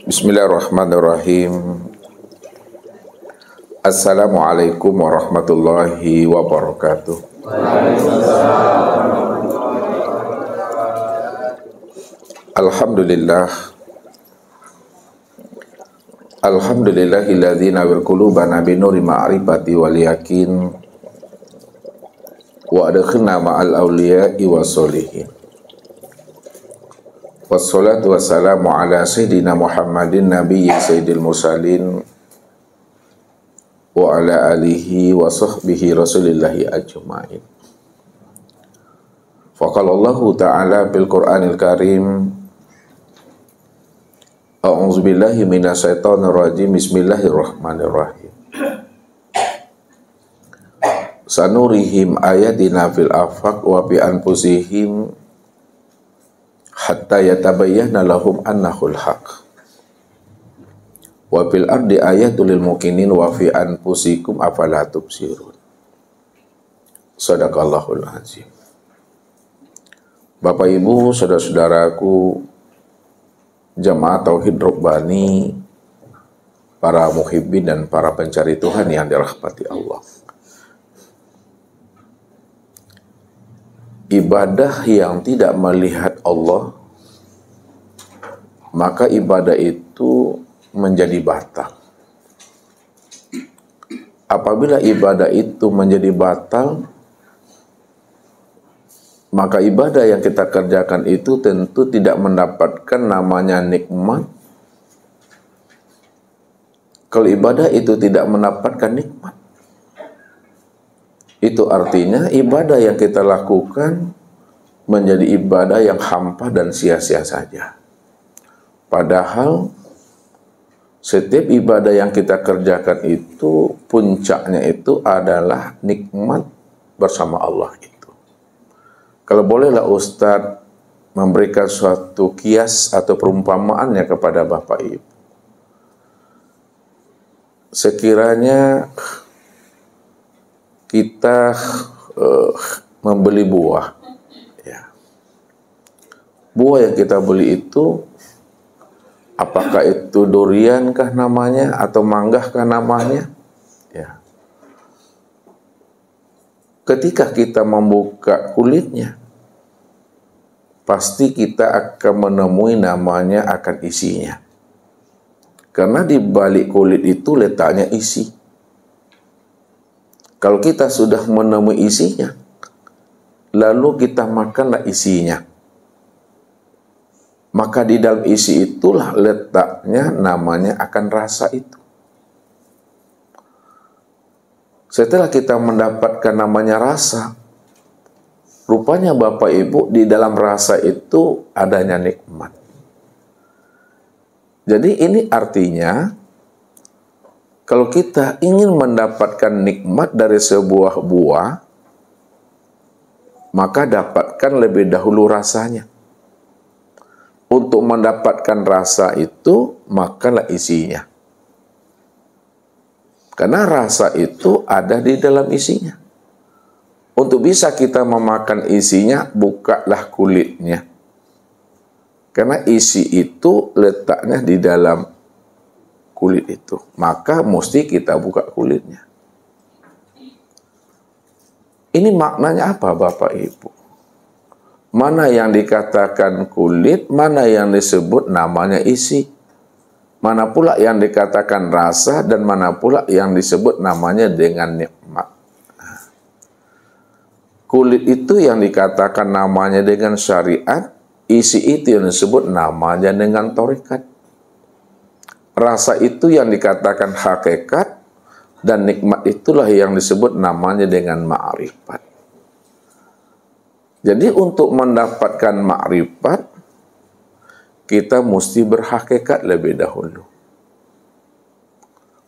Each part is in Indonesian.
Bismillahirrahmanirrahim. Assalamualaikum warahmatullahi wabarakatuh. Alhamdulillah. Alhamdulillahilladzi nawwir qulubana binuri ma'rifati wal yakin wa adkhilna ma'al awliya'i wassolihin. Wassalatu wassalamu ala sayyidina Muhammadin nabiyyi sayyidil mursalin wa ala alihi wa sahbihi rasulillahi ajma'in. Faqala Allahu ta'ala bil Qur'anil Karim, A'udzu billahi minasyaitonir rajim. Bismillahirrahmanirrahim. Sanurihim ayatina fil afaq wa bi anfusihim hatta yatabayyana lahum annahul haq. Wa fil ardi ayatul lil muqinin wa fi anfusikum afala tubsirun. Shadaqallahul azim. Bapak Ibu, saudara-saudaraku, jamaah tauhid Rabbani, para muhibbin dan para pencari Tuhan yang dirahmati Allah. Ibadah yang tidak melihat Allah, maka ibadah itu menjadi batal. Apabila ibadah itu menjadi batal, maka ibadah yang kita kerjakan itu tentu tidak mendapatkan namanya nikmat. Kalau ibadah itu tidak mendapatkan nikmat, itu artinya ibadah yang kita lakukan menjadi ibadah yang hampa dan sia-sia saja. Padahal setiap ibadah yang kita kerjakan itu puncaknya itu adalah nikmat bersama Allah itu. Kalau bolehlah Ustadz memberikan suatu kias atau perumpamaannya kepada Bapak Ibu. Sekiranya kita membeli buah, ya. Buah yang kita beli itu, apakah itu durian kah namanya atau manggah kah namanya? Ya. Ketika kita membuka kulitnya, pasti kita akan menemui namanya akan isinya. Karena di balik kulit itu letaknya isi. Kalau kita sudah menemui isinya, lalu kita makanlah isinya. Maka di dalam isi itulah letaknya namanya akan rasa itu. Setelah kita mendapatkan namanya rasa, rupanya Bapak Ibu di dalam rasa itu adanya nikmat. Jadi ini artinya, kalau kita ingin mendapatkan nikmat dari sebuah buah, maka dapatkan lebih dahulu rasanya. Untuk mendapatkan rasa itu, makanlah isinya. Karena rasa itu ada di dalam isinya. Untuk bisa kita memakan isinya, bukalah kulitnya. Karena isi itu letaknya di dalam kulit itu. Maka mesti kita buka kulitnya. Ini maknanya apa Bapak Ibu? Mana yang dikatakan kulit, mana yang disebut namanya isi. Mana pula yang dikatakan rasa, dan mana pula yang disebut namanya dengan nikmat. Kulit itu yang dikatakan namanya dengan syariat, isi itu yang disebut namanya dengan tarekat. Rasa itu yang dikatakan hakikat, dan nikmat itulah yang disebut namanya dengan ma'rifat. Jadi untuk mendapatkan ma'rifat, kita mesti berhakikat lebih dahulu.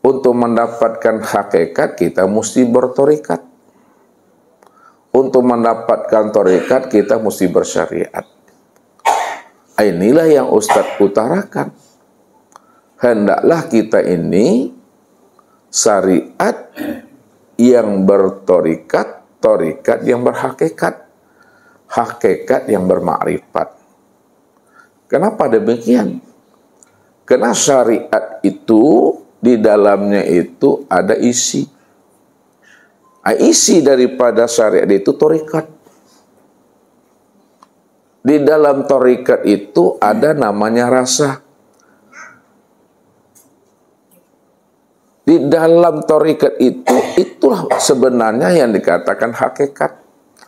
Untuk mendapatkan hakikat, kita mesti bertarekat. Untuk mendapatkan tarekat, kita mesti bersyariat. Inilah yang Ustadz utarakan. Hendaklah kita ini syariat yang bertarekat, tarekat yang berhakikat, hakikat yang bermakrifat. Kenapa demikian? Karena syariat itu di dalamnya itu ada isi. Isi daripada syariat itu thariqat. Di dalam thariqat itu ada namanya rasa. Di dalam thariqat itu, itulah sebenarnya yang dikatakan hakikat.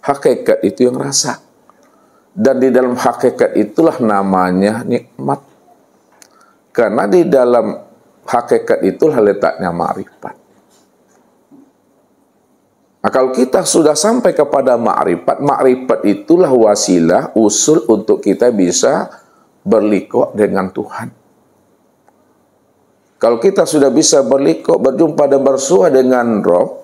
Hakikat itu yang rasa. Dan di dalam hakikat itulah namanya nikmat. Karena di dalam hakikat itulah letaknya ma'rifat. Nah, kalau kita sudah sampai kepada ma'rifat, ma'rifat itulah wasilah, usul untuk kita bisa berliku dengan Tuhan. Kalau kita sudah bisa berliku, berjumpa dan bersua dengan Rob,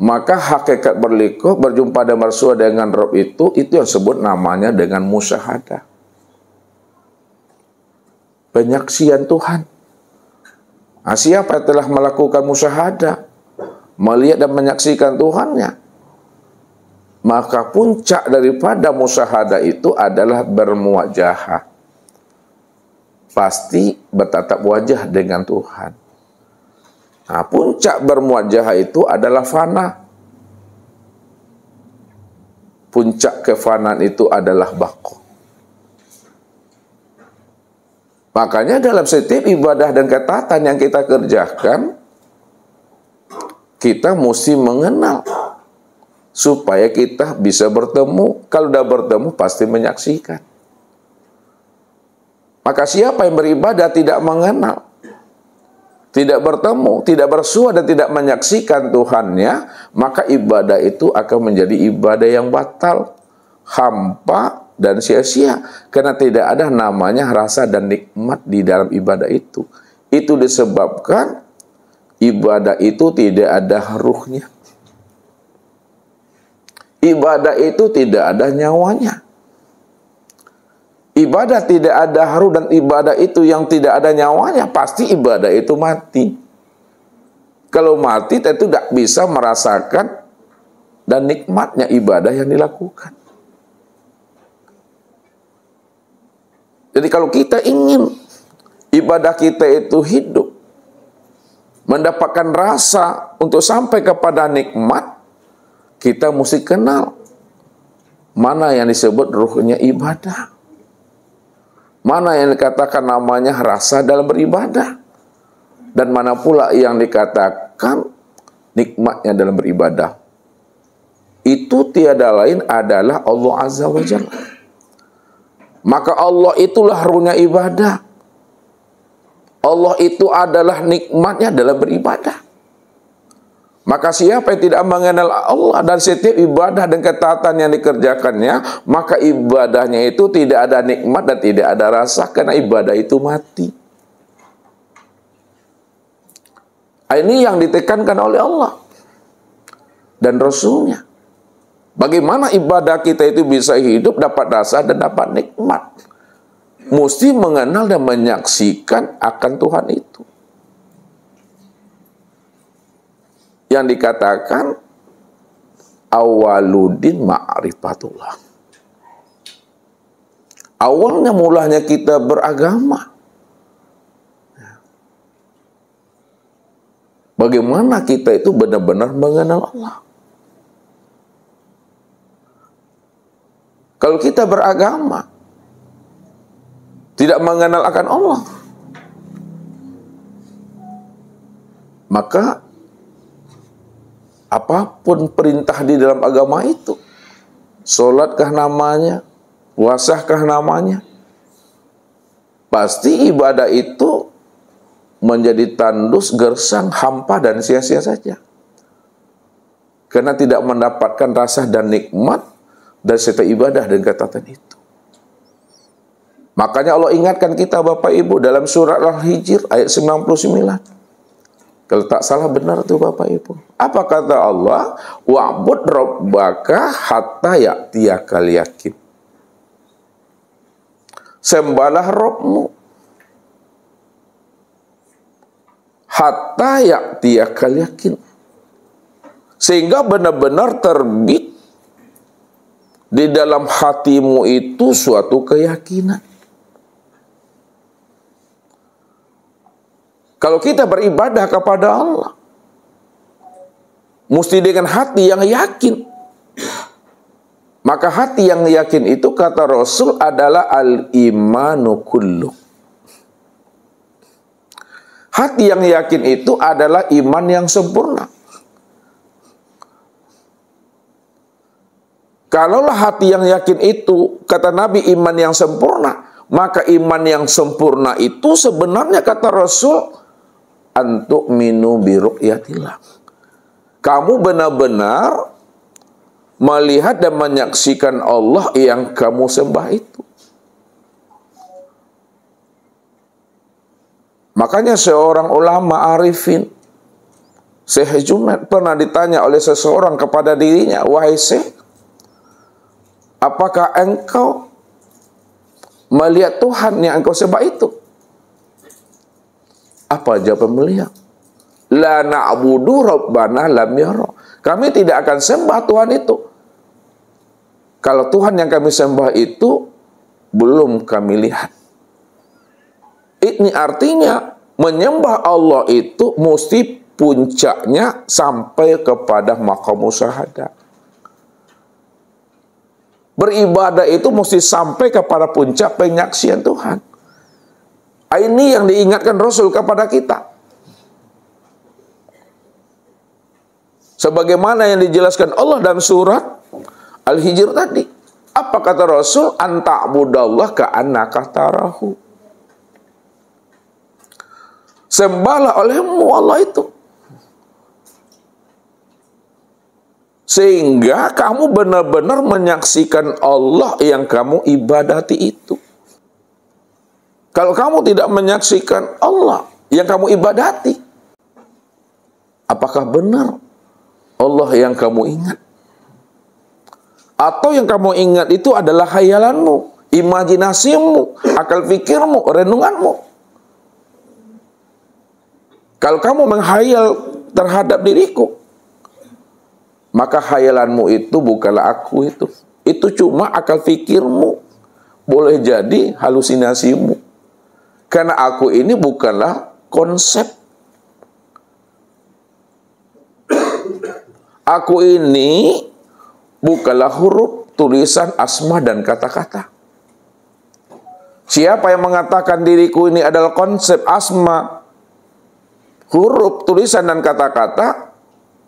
maka hakikat berliku, berjumpa dan bersua dengan Rob itu yang sebut namanya dengan musyahadah. Penyaksian Tuhan. Nah, siapa yang telah melakukan musyahadah, melihat dan menyaksikan Tuhannya, maka puncak daripada musyahadah itu adalah bermuwajahah. Pasti bertatap wajah dengan Tuhan. Nah, puncak bermuwajahah itu adalah fana. Puncak kefanaan itu adalah baqa. Makanya dalam setiap ibadah dan ketaatan yang kita kerjakan, kita mesti mengenal supaya kita bisa bertemu. Kalau sudah bertemu pasti menyaksikan. Maka siapa yang beribadah tidak mengenal, tidak bertemu, tidak bersua dan tidak menyaksikan Tuhannya, maka ibadah itu akan menjadi ibadah yang batal, hampa dan sia-sia. Karena tidak ada namanya rasa dan nikmat di dalam ibadah itu. Itu disebabkan ibadah itu tidak ada ruhnya. Ibadah itu tidak ada nyawanya. Ibadah tidak ada haru dan ibadah itu yang tidak ada nyawanya, pasti ibadah itu mati. Kalau mati tentu tidak bisa merasakan dan nikmatnya ibadah yang dilakukan. Jadi kalau kita ingin ibadah kita itu hidup, mendapatkan rasa untuk sampai kepada nikmat, kita mesti kenal mana yang disebut ruhnya ibadah. Mana yang dikatakan namanya rasa dalam beribadah. Dan mana pula yang dikatakan nikmatnya dalam beribadah. Itu tiada lain adalah Allah Azza wa Jalla. Maka Allah itulah ruhnya ibadah. Allah itu adalah nikmatnya dalam beribadah. Maka siapa yang tidak mengenal Allah dan setiap ibadah dan ketaatan yang dikerjakannya, maka ibadahnya itu tidak ada nikmat dan tidak ada rasa, karena ibadah itu mati. Ini yang ditekankan oleh Allah dan Rasulnya. Bagaimana ibadah kita itu bisa hidup, dapat rasa dan dapat nikmat? Mesti mengenal dan menyaksikan akan Tuhan itu. Yang dikatakan awaludin ma'rifatullah. Awalnya mulanya kita beragama. Bagaimana kita itu benar-benar mengenal Allah. Kalau kita beragama, tidak mengenal akan Allah, maka apapun perintah di dalam agama itu, sholatkah namanya, puasakah namanya, pasti ibadah itu menjadi tandus, gersang, hampa dan sia-sia saja. Karena tidak mendapatkan rasa dan nikmat dari setiap ibadah dan ketaatan itu. Makanya Allah ingatkan kita Bapak Ibu dalam surat Al-Hijr ayat 99. Kalau tak salah benar tuh Bapak Ibu. Apa kata Allah? Wa'bud rabbaka hatta ya'tiyakal yakin. Sembahlah Rabbmu hatta ya'tiyakal yakin. Sehingga benar-benar terbit di dalam hatimu itu suatu keyakinan. Kalau kita beribadah kepada Allah, mesti dengan hati yang yakin. Maka hati yang yakin itu, kata Rasul, adalah al-imanu kullu. Hati yang yakin itu adalah iman yang sempurna. Kalaulah hati yang yakin itu, kata Nabi, iman yang sempurna, maka iman yang sempurna itu sebenarnya, kata Rasul, antu'minu bi ru'yatillah. Kamu benar-benar melihat dan menyaksikan Allah yang kamu sembah itu. Makanya seorang ulama arifin, Syekh Junaid, pernah ditanya oleh seseorang kepada dirinya, wahai Syekh, apakah engkau melihat Tuhan yang engkau sembah itu? Apa jawaban beliau? La na'budu rabbana lam yara. Kami tidak akan sembah Tuhan itu kalau Tuhan yang kami sembah itu belum kami lihat. Ini artinya menyembah Allah itu mesti puncaknya sampai kepada maqam musyahadah. Beribadah itu mesti sampai kepada puncak penyaksian Tuhan. Ini yang diingatkan Rasul kepada kita. Sebagaimana yang dijelaskan Allah dalam surat Al-Hijr tadi. Apa kata Rasul? Anta'budallah ka'annaka tarahu. Sembahlah olehmu Allah itu, sehingga kamu benar-benar menyaksikan Allah yang kamu ibadati itu. Kalau kamu tidak menyaksikan Allah yang kamu ibadati, apakah benar Allah yang kamu ingat? Atau yang kamu ingat itu adalah khayalanmu, imajinasimu, akal fikirmu, renunganmu? Kalau kamu menghayal terhadap diriku, maka khayalanmu itu bukanlah aku itu. Itu cuma akal fikirmu. Boleh jadi halusinasimu. Karena aku ini bukanlah konsep. Aku ini bukanlah huruf, tulisan, asma, dan kata-kata. Siapa yang mengatakan diriku ini adalah konsep, asma, huruf, tulisan, dan kata-kata,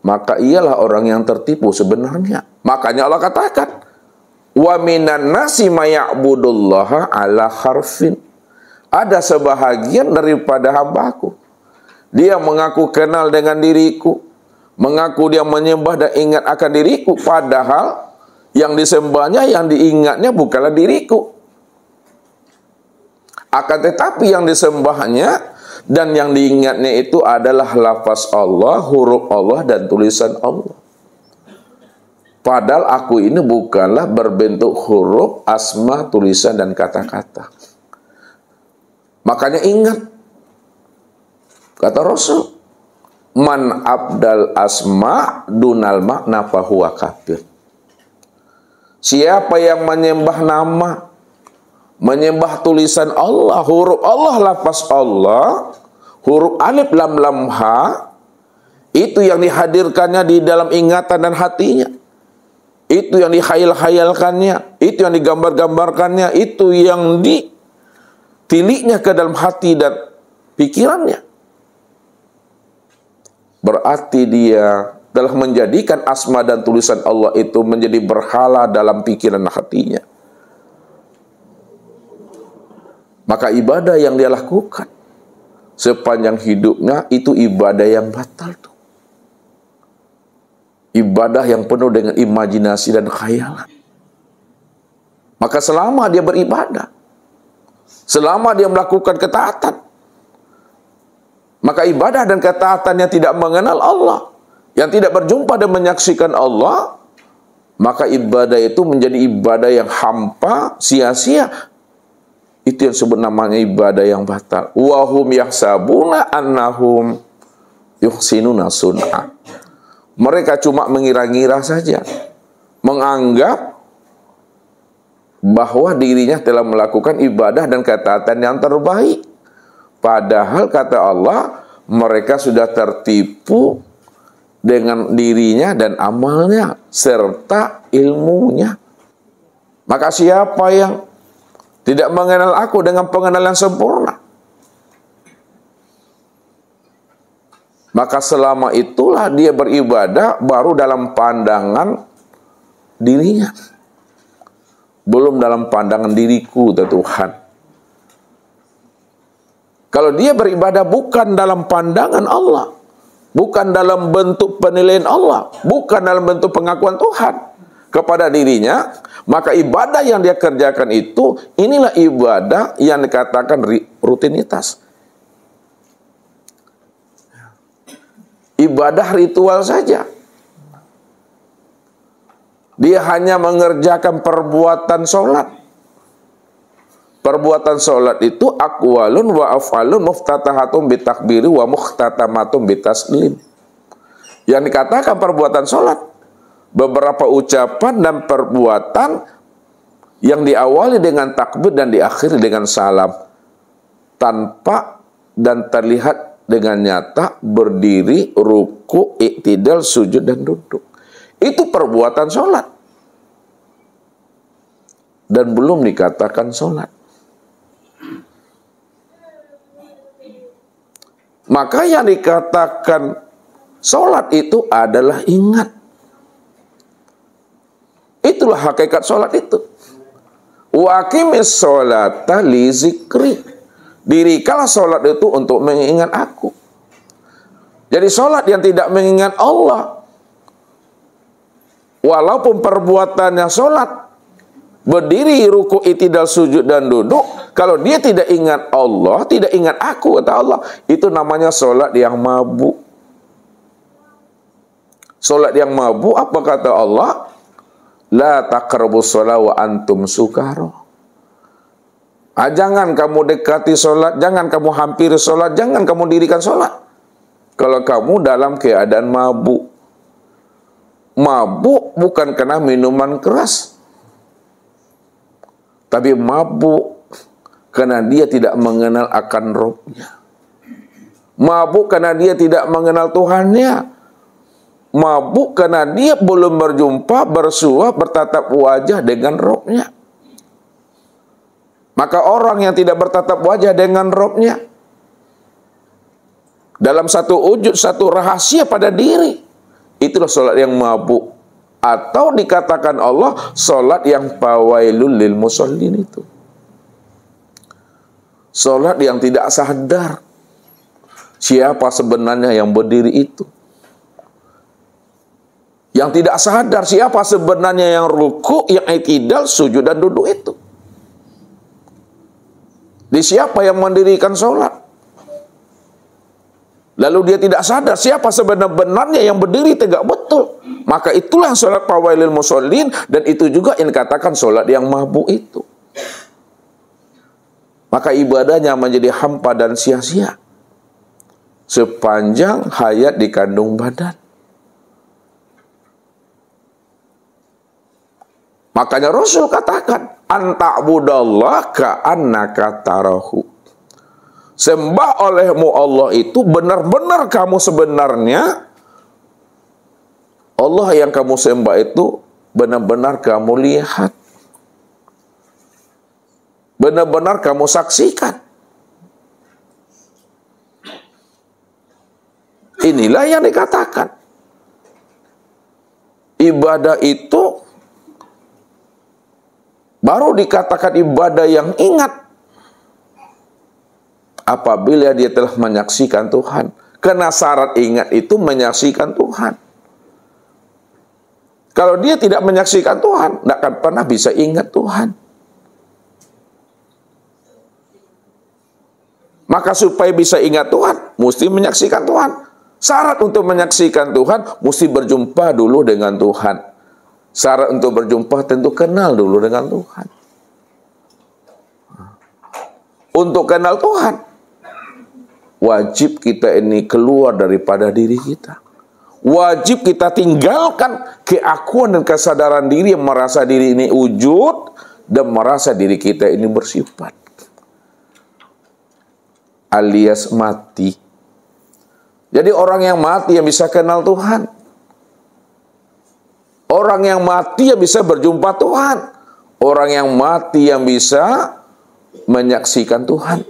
maka ialah orang yang tertipu sebenarnya. Makanya Allah katakan, wa minan nasi maya'budullaha ala harfin. Ada sebahagian daripada hambaku, dia mengaku kenal dengan diriku, mengaku dia menyembah dan ingat akan diriku, padahal yang disembahnya, yang diingatnya bukanlah diriku. Akan tetapi yang disembahnya dan yang diingatnya itu adalah lafaz Allah, huruf Allah, dan tulisan Allah. Padahal aku ini bukanlah berbentuk huruf, asma, tulisan, dan kata-kata. Makanya ingat, kata Rasul, man abdal asma dunal makna fahuwa kafir. Siapa yang menyembah nama, menyembah tulisan Allah, huruf Allah, lafaz Allah, huruf alif lam lam ha, itu yang dihadirkannya di dalam ingatan dan hatinya, itu yang dikhayal-khayalkannya, itu yang digambar-gambarkannya, itu yang ditiliknya ke dalam hati dan pikirannya. Berarti dia telah menjadikan asma dan tulisan Allah itu menjadi berhala dalam pikiran hatinya. Maka ibadah yang dia lakukan sepanjang hidupnya itu ibadah yang batal tuh. Ibadah yang penuh dengan imajinasi dan khayalan. Maka selama dia beribadah, selama dia melakukan ketaatan, maka ibadah dan ketaatannya tidak mengenal Allah, yang tidak berjumpa dan menyaksikan Allah, maka ibadah itu menjadi ibadah yang hampa, sia-sia. Itu yang sebut namanya ibadah yang batal. Wahum yahsabuna annahum yuhsinuna sun'a. Mereka cuma mengira-ngira saja, menganggap bahwa dirinya telah melakukan ibadah dan ketaatan yang terbaik. Padahal kata Allah, mereka sudah tertipu dengan dirinya dan amalnya serta ilmunya. Maka siapa yang tidak mengenal aku dengan pengenalan sempurna, maka selama itulah dia beribadah baru dalam pandangan dirinya, belum dalam pandangan diriku, Tuhan. Kalau dia beribadah bukan dalam pandangan Allah, bukan dalam bentuk penilaian Allah, bukan dalam bentuk pengakuan Tuhan kepada dirinya, maka ibadah yang dia kerjakan itu, inilah ibadah yang dikatakan rutinitas. Ibadah ritual saja. Dia hanya mengerjakan perbuatan sholat. Perbuatan sholat itu aqwalun wa af'alun muftatahatun bitakbiri wa muhtatamatun bitaslim. Yang dikatakan perbuatan sholat, beberapa ucapan dan perbuatan yang diawali dengan takbir dan diakhiri dengan salam, tanpa dan terlihat dengan nyata berdiri, ruku, iktidal, sujud dan duduk. Itu perbuatan sholat dan belum dikatakan sholat. Maka yang dikatakan sholat itu adalah ingat. Itulah hakikat sholat itu. Wa aqimis sholata li zikri. Dirikanlah sholat itu untuk mengingat aku. Jadi sholat yang tidak mengingat Allah, walaupun perbuatannya sholat, berdiri, ruku, i'tidal, sujud dan duduk, kalau dia tidak ingat Allah, tidak ingat aku, kata Allah, itu namanya sholat yang mabuk. Sholat yang mabuk, apa kata Allah? La taqrabus sholat wa antum sukara. Jangan kamu dekati sholat, jangan kamu hampiri sholat, jangan kamu dirikan sholat kalau kamu dalam keadaan mabuk. Mabuk bukan karena minuman keras, tapi mabuk karena dia tidak mengenal akan Rabb-Nya. Mabuk karena dia tidak mengenal Tuhannya. Mabuk karena dia belum berjumpa, bersua, bertatap wajah dengan Rabb-Nya. Maka orang yang tidak bertatap wajah dengan Rabb-Nya, dalam satu wujud, satu rahasia pada diri, itulah sholat yang mabuk. Atau dikatakan Allah, sholat yang fawailul lil musallin itu. Sholat yang tidak sadar siapa sebenarnya yang berdiri itu. Yang tidak sadar siapa sebenarnya yang ruku, yang i'tidal, sujud dan duduk itu. Di siapa yang mendirikan sholat? Lalu dia tidak sadar siapa sebenarnya yang berdiri tegak betul. Maka itulah sholat fawailil musallin, dan itu juga yang dikatakan sholat yang mabuk itu. Maka ibadahnya menjadi hampa dan sia-sia sepanjang hayat di kandung badan. Makanya Rasul katakan, anta'budallah ka'annaka tarahu. Sembah olehmu Allah itu benar-benar kamu sebenarnya Allah yang kamu sembah itu benar-benar kamu lihat, benar-benar kamu saksikan. Inilah yang dikatakan ibadah itu baru dikatakan ibadah yang ingat apabila dia telah menyaksikan Tuhan. Karena syarat ingat itu menyaksikan Tuhan. Kalau dia tidak menyaksikan Tuhan, tidak akan pernah bisa ingat Tuhan. Maka supaya bisa ingat Tuhan, mesti menyaksikan Tuhan. Syarat untuk menyaksikan Tuhan, mesti berjumpa dulu dengan Tuhan. Syarat untuk berjumpa tentu kenal dulu dengan Tuhan. Untuk kenal Tuhan, wajib kita ini keluar daripada diri kita. Wajib kita tinggalkan keakuan dan kesadaran diri yang merasa diri ini wujud dan merasa diri kita ini bersifat. Alias mati. Jadi orang yang mati yang bisa kenal Tuhan. Orang yang mati yang bisa berjumpa Tuhan. Orang yang mati yang bisa menyaksikan Tuhan.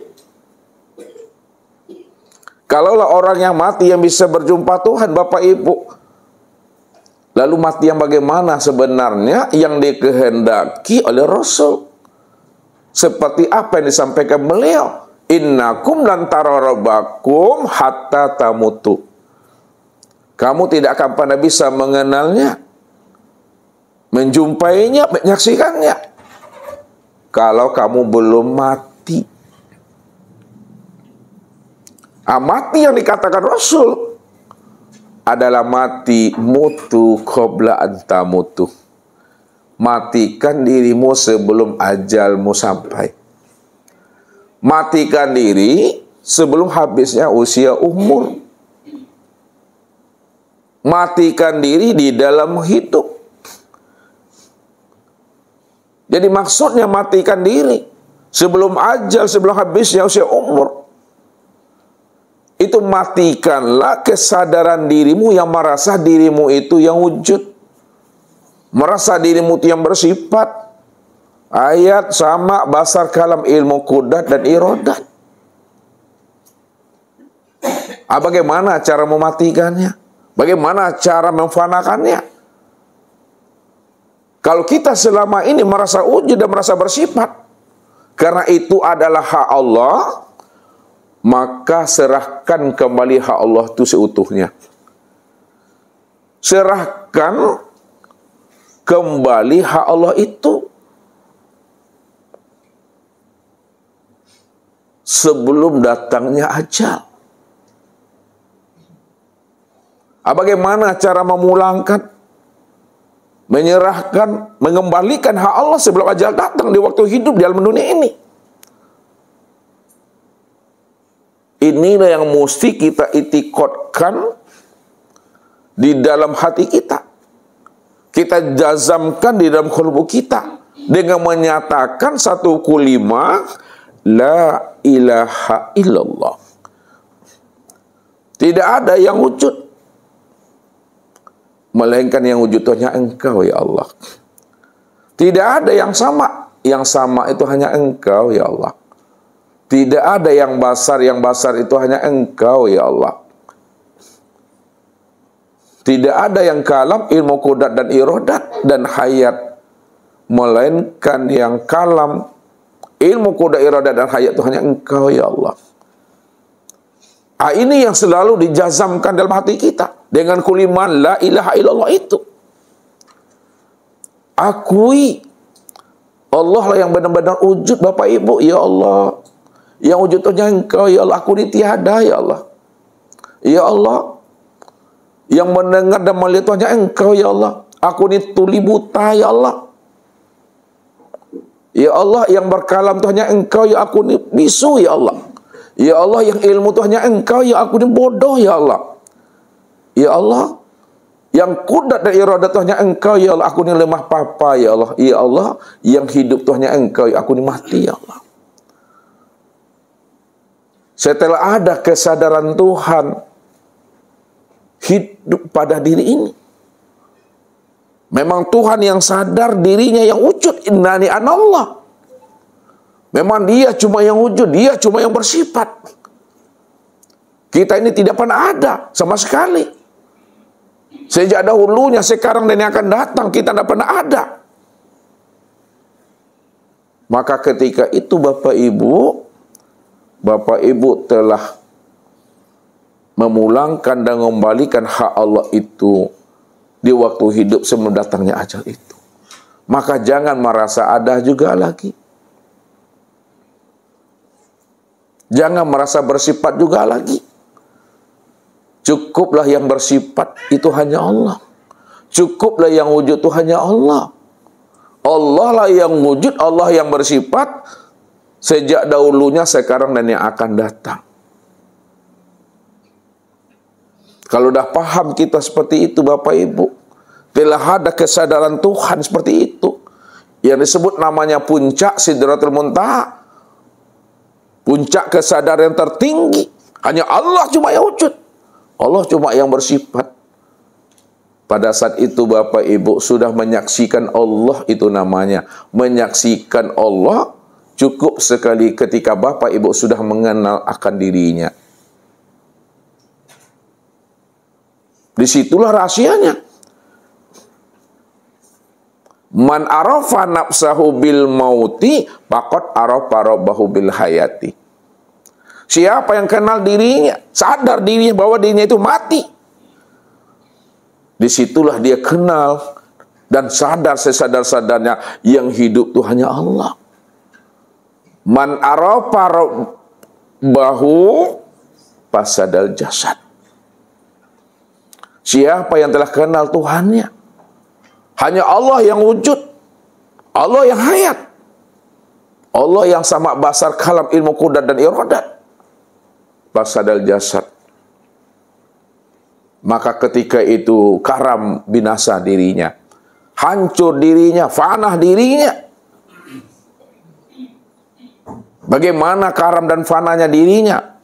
Kalaulah orang yang mati yang bisa berjumpa Tuhan, Bapak Ibu, lalu mati yang bagaimana sebenarnya yang dikehendaki oleh Rasul? Seperti apa yang disampaikan beliau? Innakum lan tararabakum hatta tamutu. Kamu tidak akan pernah bisa mengenalnya, menjumpainya, menyaksikannya, kalau kamu belum mati. Mati yang dikatakan Rasul adalah mati mutu qabla antamutu. Matikan dirimu sebelum ajalmu sampai. Matikan diri sebelum habisnya usia umur. Matikan diri di dalam hidup. Jadi maksudnya matikan diri sebelum ajal, sebelum habisnya usia umur. Itu matikanlah kesadaran dirimu yang merasa dirimu itu yang wujud. Merasa dirimu itu yang bersifat. Ayat, sama, basar, kalam, ilmu, kudat, dan irodat. Bagaimana cara mematikannya? Bagaimana cara memfanakannya? Kalau kita selama ini merasa wujud dan merasa bersifat, karena itu adalah hak Allah, maka serahkan kembali hak Allah itu seutuhnya. Serahkan kembali hak Allah itu sebelum datangnya ajal. Bagaimana cara memulangkan, menyerahkan, mengembalikan hak Allah sebelum ajal datang di waktu hidup di alam dunia ini? Inilah yang mesti kita itikadkan di dalam hati kita. Kita jazamkan di dalam qalbu kita dengan menyatakan satu kalimat, la ilaha illallah. Tidak ada yang wujud melainkan yang wujud hanya Engkau, ya Allah. Tidak ada yang sama itu hanya Engkau, ya Allah. Tidak ada yang basar itu hanya Engkau, ya Allah. Tidak ada yang kalam, ilmu, kudat, dan irodat, dan hayat, melainkan yang kalam, ilmu, kudat, irodat, dan hayat itu hanya Engkau, ya Allah. Ini yang selalu dijazamkan dalam hati kita dengan kalimat la ilaha illallah itu. Akui Allah lah yang benar-benar wujud, Bapak Ibu, ya Allah. Yang wujudnya Engkau, ya Allah. Aku ini tiada, ya Allah. Ya Allah, yang mendengar dan melihat hanya Engkau, ya Allah. Aku ini tuli buta, ya Allah. Ya Allah, yang berkalam itu hanya Engkau, ya aku ini bisu, ya Allah. Ya Allah, yang ilmu itu hanya Engkau, ya aku ini bodoh, ya Allah. Ya Allah, yang kudat dan iradat itu hanya Engkau, ya Allah. Aku ini lemah papa, ya Allah. Ya Allah, yang hidup itu hanya Engkau, ya aku ini mati, ya Allah. Setelah ada kesadaran Tuhan hidup pada diri ini, memang Tuhan yang sadar dirinya yang wujud, innani anallah. Memang dia cuma yang wujud, dia cuma yang bersifat. Kita ini tidak pernah ada sama sekali. Sejak dahulunya, sekarang, dan yang akan datang, kita tidak pernah ada. Maka ketika itu Bapak Ibu telah memulangkan dan mengembalikan hak Allah itu di waktu hidup sebelum datangnya ajal itu. Maka jangan merasa ada juga lagi. Jangan merasa bersifat juga lagi. Cukuplah yang bersifat itu hanya Allah. Cukuplah yang wujud itu hanya Allah. Allah lah yang wujud, Allah yang bersifat sejak dahulunya, sekarang, dan yang akan datang. Kalau dah paham kita seperti itu, Bapak Ibu, telah ada kesadaran Tuhan seperti itu, yang disebut namanya puncak Sidratul Muntaha, puncak kesadaran yang tertinggi. Hanya Allah cuma yang wujud. Allah cuma yang bersifat. Pada saat itu Bapak Ibu sudah menyaksikan Allah, itu namanya. Menyaksikan Allah cukup sekali ketika Bapak Ibu sudah mengenal akan dirinya. Disitulah rahasianya. Man arafa nafsahu bil mauti faqad arafa rabbahu bil hayati. Siapa yang kenal dirinya, sadar dirinya bahwa dirinya itu mati, disitulah dia kenal dan sadar sesadar-sadarnya yang hidup itu hanya Allah. Man arafa rabbahu fasadal jasad. Siapa yang telah kenal Tuhannya, hanya Allah yang wujud, Allah yang hayat, Allah yang sama basar kalam ilmu qudrat dan iradat, fasadal jasad. Maka ketika itu karam binasa dirinya, hancur dirinya, fanah dirinya. Bagaimana karam dan fananya dirinya?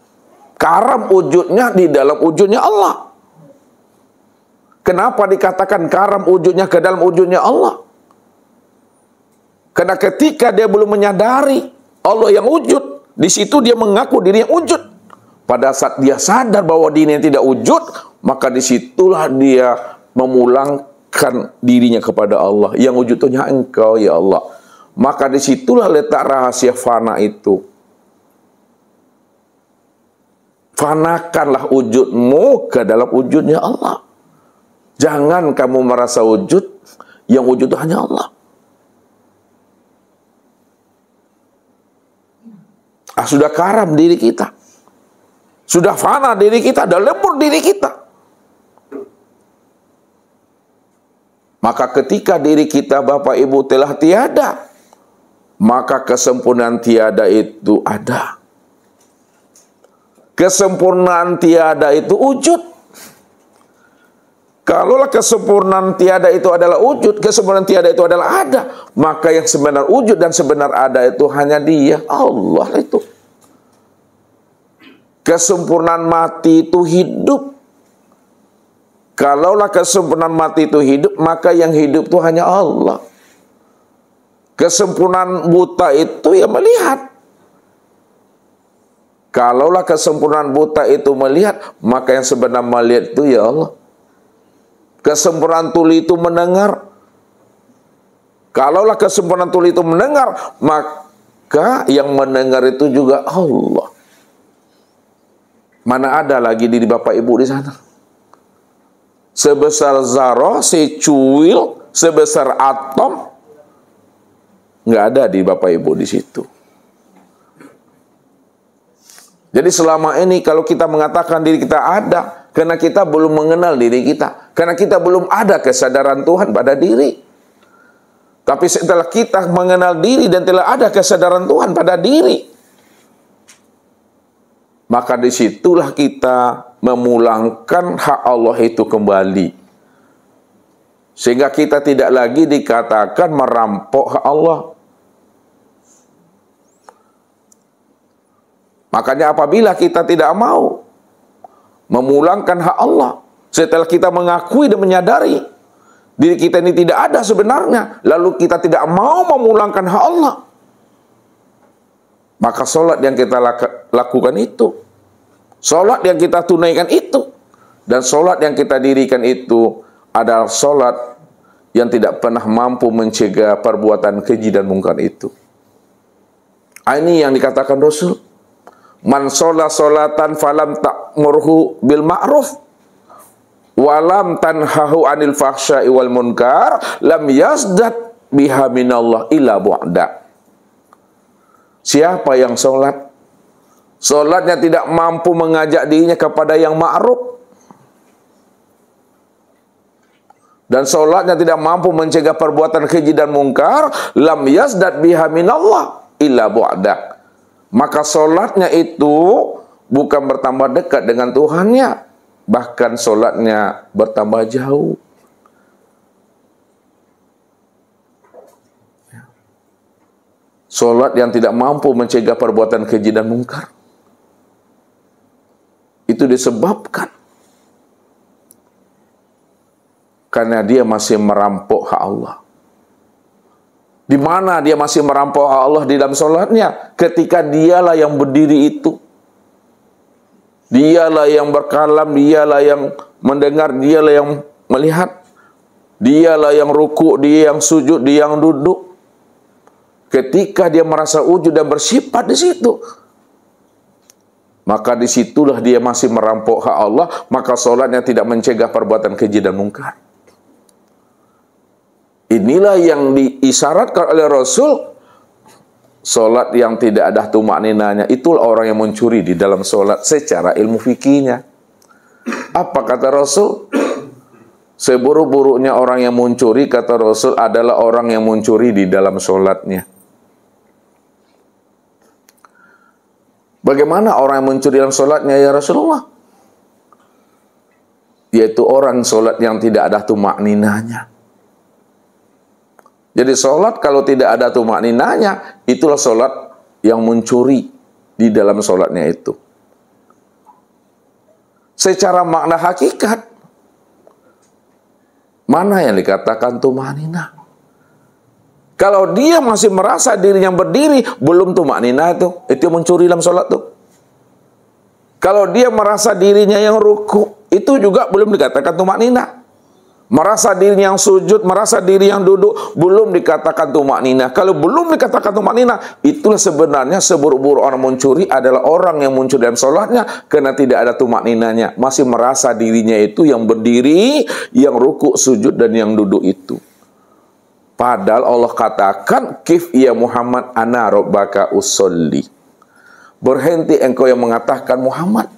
Karam wujudnya di dalam wujudnya Allah. Kenapa dikatakan karam wujudnya ke dalam wujudnya Allah? Karena ketika dia belum menyadari Allah yang wujud, di situ dia mengaku diri yang wujud. Pada saat dia sadar bahwa dirinya tidak wujud, maka disitulah dia memulangkan dirinya kepada Allah. Yang wujudnya Engkau ya Allah. Maka disitulah letak rahasia fana itu. Fanakanlah wujudmu ke dalam wujudnya Allah. Jangan kamu merasa wujud, yang wujud itu hanya Allah. Sudah karam diri kita. Sudah fana diri kita, sudah lebur diri kita. Maka ketika diri kita Bapak Ibu telah tiada, maka kesempurnaan tiada itu ada. Kesempurnaan tiada itu wujud. Kalaulah kesempurnaan tiada itu adalah wujud, kesempurnaan tiada itu adalah ada, maka yang sebenar wujud dan sebenar ada itu hanya Dia, Allah itu. Kesempurnaan mati itu hidup. Kalaulah kesempurnaan mati itu hidup, maka yang hidup itu hanya Allah. Kesempurnaan buta itu ya melihat. Kalaulah kesempurnaan buta itu melihat, maka yang sebenar melihat itu ya Allah. Kesempurnaan tuli itu mendengar. Kalaulah kesempurnaan tuli itu mendengar, maka yang mendengar itu juga Allah. Mana ada lagi diri Bapak Ibu di sana? Sebesar zarah, secuil, sebesar atom, nggak ada di Bapak Ibu di situ. Jadi selama ini kalau kita mengatakan diri kita ada, karena kita belum mengenal diri kita. Karena kita belum ada kesadaran Tuhan pada diri. Tapi setelah kita mengenal diri dan telah ada kesadaran Tuhan pada diri, maka disitulah kita memulangkan hak Allah itu kembali. Sehingga kita tidak lagi dikatakan merampok hak Allah. Makanya apabila kita tidak mau memulangkan hak Allah, setelah kita mengakui dan menyadari diri kita ini tidak ada sebenarnya, lalu kita tidak mau memulangkan hak Allah, maka sholat yang kita lakukan itu, sholat yang kita tunaikan itu, dan sholat yang kita dirikan itu adalah sholat yang tidak pernah mampu mencegah perbuatan keji dan mungkar itu. Ini yang dikatakan Rasul. Man sholat sholatan falam ta'murhu bil ma'ruf walam tanhahu anil fahsya'i wal munkar lam yazdad biha minallah illa bu'da. Siapa yang sholat, sholatnya tidak mampu mengajak dirinya kepada yang ma'ruf, dan sholatnya tidak mampu mencegah perbuatan keji dan mungkar, lam yazdad biha minallah illa bu'da. Maka sholatnya itu bukan bertambah dekat dengan Tuhannya, bahkan sholatnya bertambah jauh. Sholat yang tidak mampu mencegah perbuatan keji dan mungkar, itu disebabkan Makanya dia masih merampok hak Allah. Di mana dia masih merampok hak Allah di dalam sholatnya? Ketika dialah yang berdiri itu. Dialah yang berkalam, dialah yang mendengar, dialah yang melihat. Dialah yang ruku', dia yang sujud, dia yang duduk. Ketika dia merasa ujud dan bersifat di situ, maka disitulah dia masih merampok hak Allah, maka sholatnya tidak mencegah perbuatan keji dan mungkar. Inilah yang diisyaratkan oleh Rasul. Sholat yang tidak ada tumak ninanya, itulah orang yang mencuri di dalam sholat secara ilmu fikihnya. Apa kata Rasul? Seburuk-buruknya orang yang mencuri, kata Rasul, adalah orang yang mencuri di dalam sholatnya. Bagaimana orang yang mencuri dalam sholatnya ya Rasulullah? Yaitu orang sholat yang tidak ada tumak ninanya. Jadi sholat kalau tidak ada tumak ninanya, itulah sholat yang mencuri di dalam sholatnya itu. Secara makna hakikat, mana yang dikatakan tumak nina? Kalau dia masih merasa dirinya berdiri, belum tumak nina itu mencuri dalam sholat tuh. Kalau dia merasa dirinya yang ruku, itu juga belum dikatakan tumak nina. Merasa diri yang sujud, merasa diri yang duduk, belum dikatakan tumak nina. Kalau belum dikatakan tumak nina, itulah sebenarnya seburuk-buruk orang mencuri adalah orang yang mencuri dalam sholatnya karena tidak ada tumak ninanya. Masih merasa dirinya itu yang berdiri, yang ruku, sujud, dan yang duduk itu. Padahal Allah katakan, Kif ya Muhammad ana rabbaka usolli. Berhenti engkau yang mengatakan Muhammad,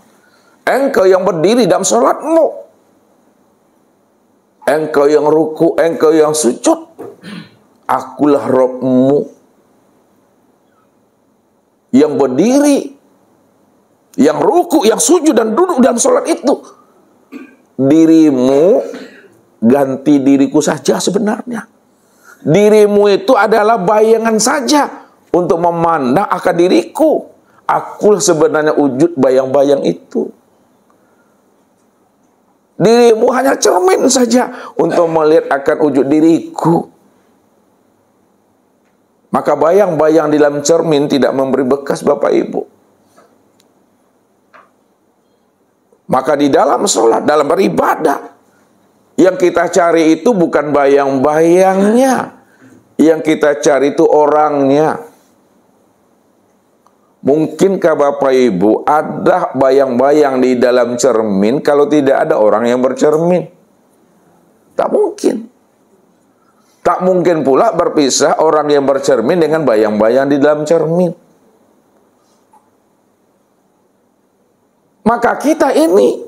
engkau yang berdiri dalam sholatmu, engkau yang ruku, engkau yang sujud, akulah Rabbmu yang berdiri, yang ruku, yang sujud dan duduk dalam sholat itu. Dirimu ganti diriku saja sebenarnya. Dirimu itu adalah bayangan saja untuk memandang akan diriku. Akulah sebenarnya wujud bayang-bayang itu. Dirimu hanya cermin saja untuk melihat akan wujud diriku. Maka bayang-bayang di dalam cermin tidak memberi bekas Bapak Ibu. Maka di dalam sholat, dalam beribadah, yang kita cari itu bukan bayang-bayangnya. Yang kita cari itu orangnya. Mungkinkah Bapak Ibu ada bayang-bayang di dalam cermin kalau tidak ada orang yang bercermin? Tak mungkin. Tak mungkin pula berpisah orang yang bercermin dengan bayang-bayang di dalam cermin. Maka kita ini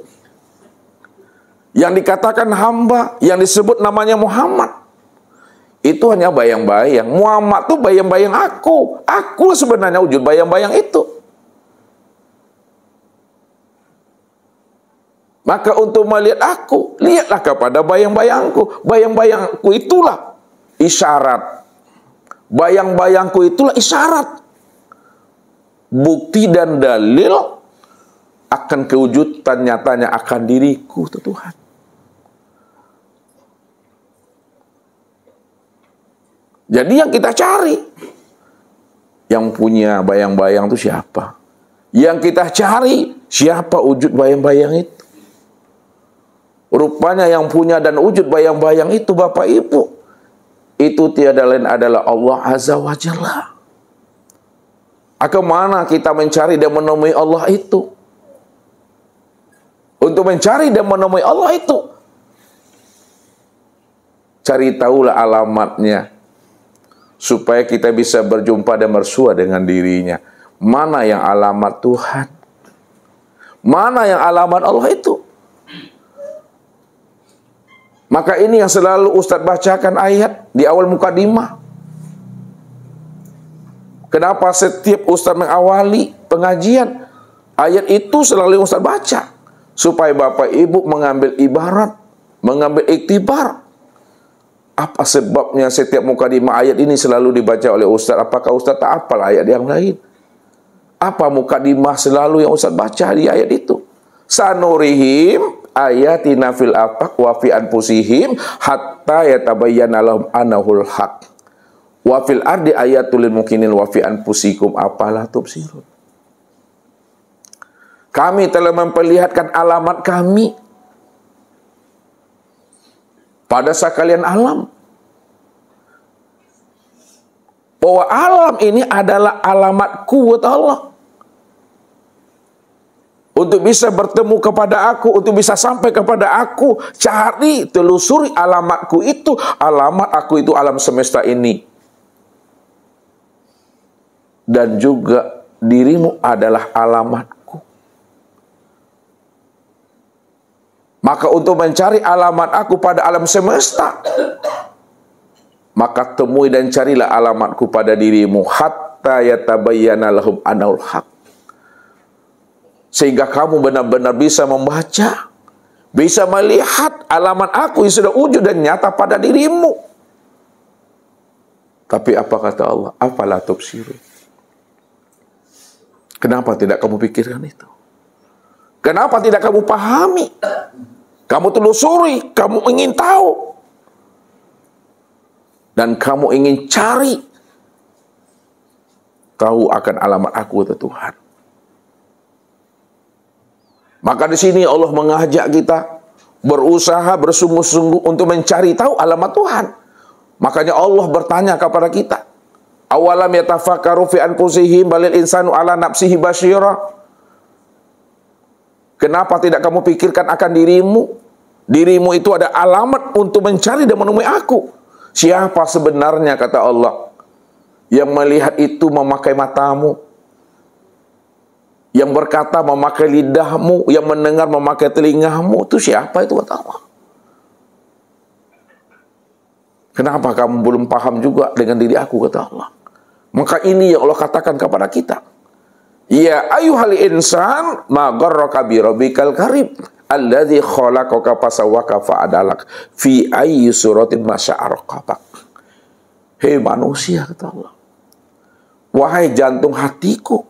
yang dikatakan hamba, yang disebut namanya Muhammad, itu hanya bayang-bayang. Muhammad tuh bayang-bayang aku. Aku sebenarnya wujud bayang-bayang itu. Maka untuk melihat aku, lihatlah kepada bayang-bayangku. Bayang-bayangku itulah isyarat. Bayang-bayangku itulah isyarat. Bukti dan dalil akan kewujudan nyatanya akan diriku, Tuhan. Jadi yang kita cari, yang punya bayang-bayang itu siapa? Yang kita cari, siapa wujud bayang-bayang itu? Rupanya yang punya dan wujud bayang-bayang itu Bapak Ibu, itu tiada lain adalah Allah Azza wa Jalla. Kemana kita mencari dan menemui Allah itu? Untuk mencari dan menemui Allah itu, cari tahulah alamatnya, supaya kita bisa berjumpa dan bersua dengan dirinya. Mana yang alamat Tuhan? Mana yang alamat Allah itu? Maka ini yang selalu Ustadz bacakan ayat di awal mukadimah. Kenapa setiap Ustadz mengawali pengajian, ayat itu selalu Ustadz baca, supaya Bapak Ibu mengambil ibarat, mengambil iktibar. Apa sebabnya setiap mukadimah ayat ini selalu dibaca oleh Ustaz? Apakah Ustaz tak hafal ayat yang lain? Apa mukadimah selalu yang Ustaz baca di ayat itu? Sanurihim ayatina fil afaq wa fi anfusihim hatta yatabayyana lahum annahul haq. Wa fil ardi ayatul lil mukminin wa fi anfusikum afala tubsirun. Kami telah memperlihatkan alamat kami pada sekalian alam. Bahwa alam ini adalah alamat kuat Allah. Untuk bisa bertemu kepada aku, untuk bisa sampai kepada aku, cari, telusuri alamatku itu. Alamat aku itu alam semesta ini. Dan juga dirimu adalah alamatku. Maka untuk mencari alamat aku pada alam semesta, maka temui dan carilah alamatku pada dirimu. Hatta yatabayyana lahum annahul haq. Sehingga kamu benar-benar bisa membaca, bisa melihat alamat aku yang sudah wujud dan nyata pada dirimu. Tapi apa kata Allah? Afala tubsirun. Kenapa tidak kamu pikirkan itu? Kenapa tidak kamu pahami? Kamu telusuri, kamu ingin tahu. Dan kamu ingin cari tahu akan alamat aku kata Tuhan. Maka di sini Allah mengajak kita berusaha bersungguh-sungguh untuk mencari tahu alamat Tuhan. Makanya Allah bertanya kepada kita, awalam yatafakkaru fi anfusihim balil insanu ala nafsihi basyira. Kenapa tidak kamu pikirkan akan dirimu? Dirimu itu ada alamat untuk mencari dan menemui aku. Siapa sebenarnya kata Allah yang melihat itu memakai matamu, yang berkata memakai lidahmu, yang mendengar memakai telingamu, itu siapa itu kata Allah. Kenapa kamu belum paham juga dengan diri aku kata Allah. Maka ini yang Allah katakan kepada kita. Ya ayyuhal insan ma gharraka bi rabbikal karim alladzi khalaqaka fasawwaka fa'adalak fi ayyi suratin ma syaa raqabak. Hei manusia kata Allah. Wahai jantung hatiku,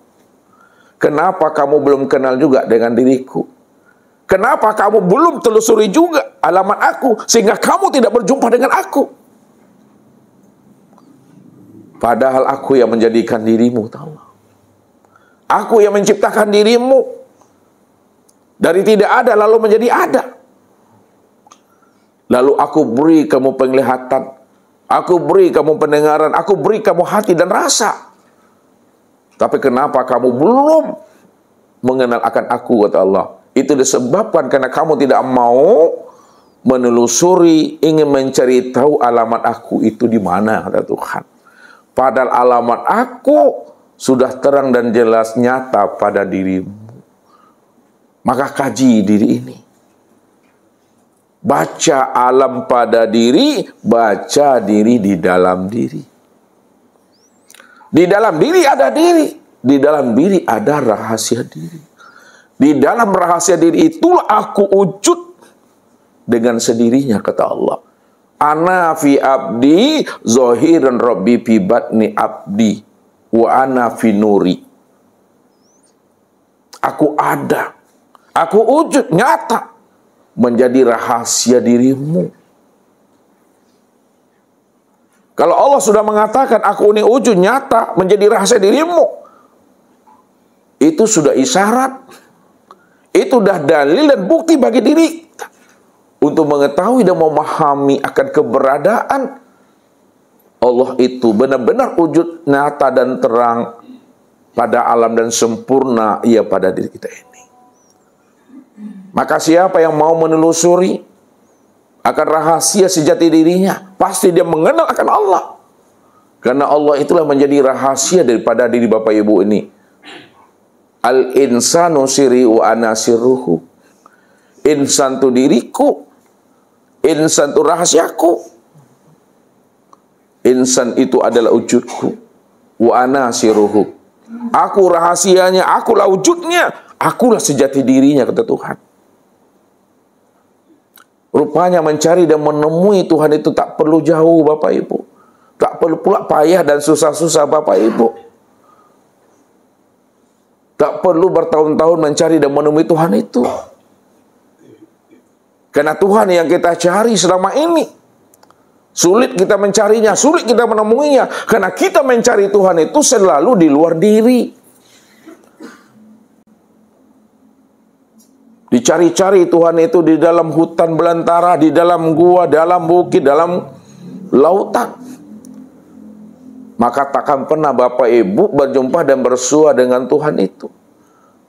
kenapa kamu belum kenal juga dengan diriku? Kenapa kamu belum telusuri juga alamat aku sehingga kamu tidak berjumpa dengan aku? Padahal aku yang menjadikan dirimu, tahu? Aku yang menciptakan dirimu dari tidak ada lalu menjadi ada. Lalu aku beri kamu penglihatan, aku beri kamu pendengaran, aku beri kamu hati dan rasa. Tapi kenapa kamu belum mengenal akan aku kata Allah? Itu disebabkan karena kamu tidak mau menelusuri, ingin mencari tahu alamat aku itu di mana kata Tuhan. Padahal alamat aku sudah terang dan jelas nyata pada dirimu. Maka kaji diri ini. Baca alam pada diri, baca diri di dalam diri. Di dalam diri ada diri. Di dalam diri ada rahasia diri. Di dalam rahasia diri itulah aku wujud dengan sendirinya kata Allah. Ana fi abdi zahiran rabbi fi batni abdi wa ana fi nuri. Aku ada, aku wujud nyata menjadi rahasia dirimu. Kalau Allah sudah mengatakan aku ini wujud nyata menjadi rahasia dirimu, itu sudah isyarat, itu sudah dalil dan bukti bagi diri untuk mengetahui dan memahami akan keberadaan Allah itu benar-benar wujud nyata dan terang pada alam dan sempurna ia pada diri kita ini. Maka siapa yang mau menelusuri akan rahasia sejati dirinya, pasti dia mengenal akan Allah. Karena Allah itulah menjadi rahasia daripada diri Bapak Ibu ini. Al-insanu sirri wa ana sirruhu. Insan itu diriku, insan itu rahasiaku, insan itu adalah wujudku, wa ana sirruhu. Aku rahasianya, akulah wujudnya, akulah sejati dirinya kata Tuhan. Rupanya mencari dan menemui Tuhan itu tak perlu jauh Bapak Ibu. Tak perlu pula payah dan susah-susah Bapak Ibu. Tak perlu bertahun-tahun mencari dan menemui Tuhan itu. Karena Tuhan yang kita cari selama ini sulit kita mencarinya, sulit kita menemuinya. Karena kita mencari Tuhan itu selalu di luar diri. Dicari-cari Tuhan itu di dalam hutan belantara, di dalam gua, dalam bukit, dalam lautan. Maka takkan pernah Bapak Ibu berjumpa dan bersua dengan Tuhan itu.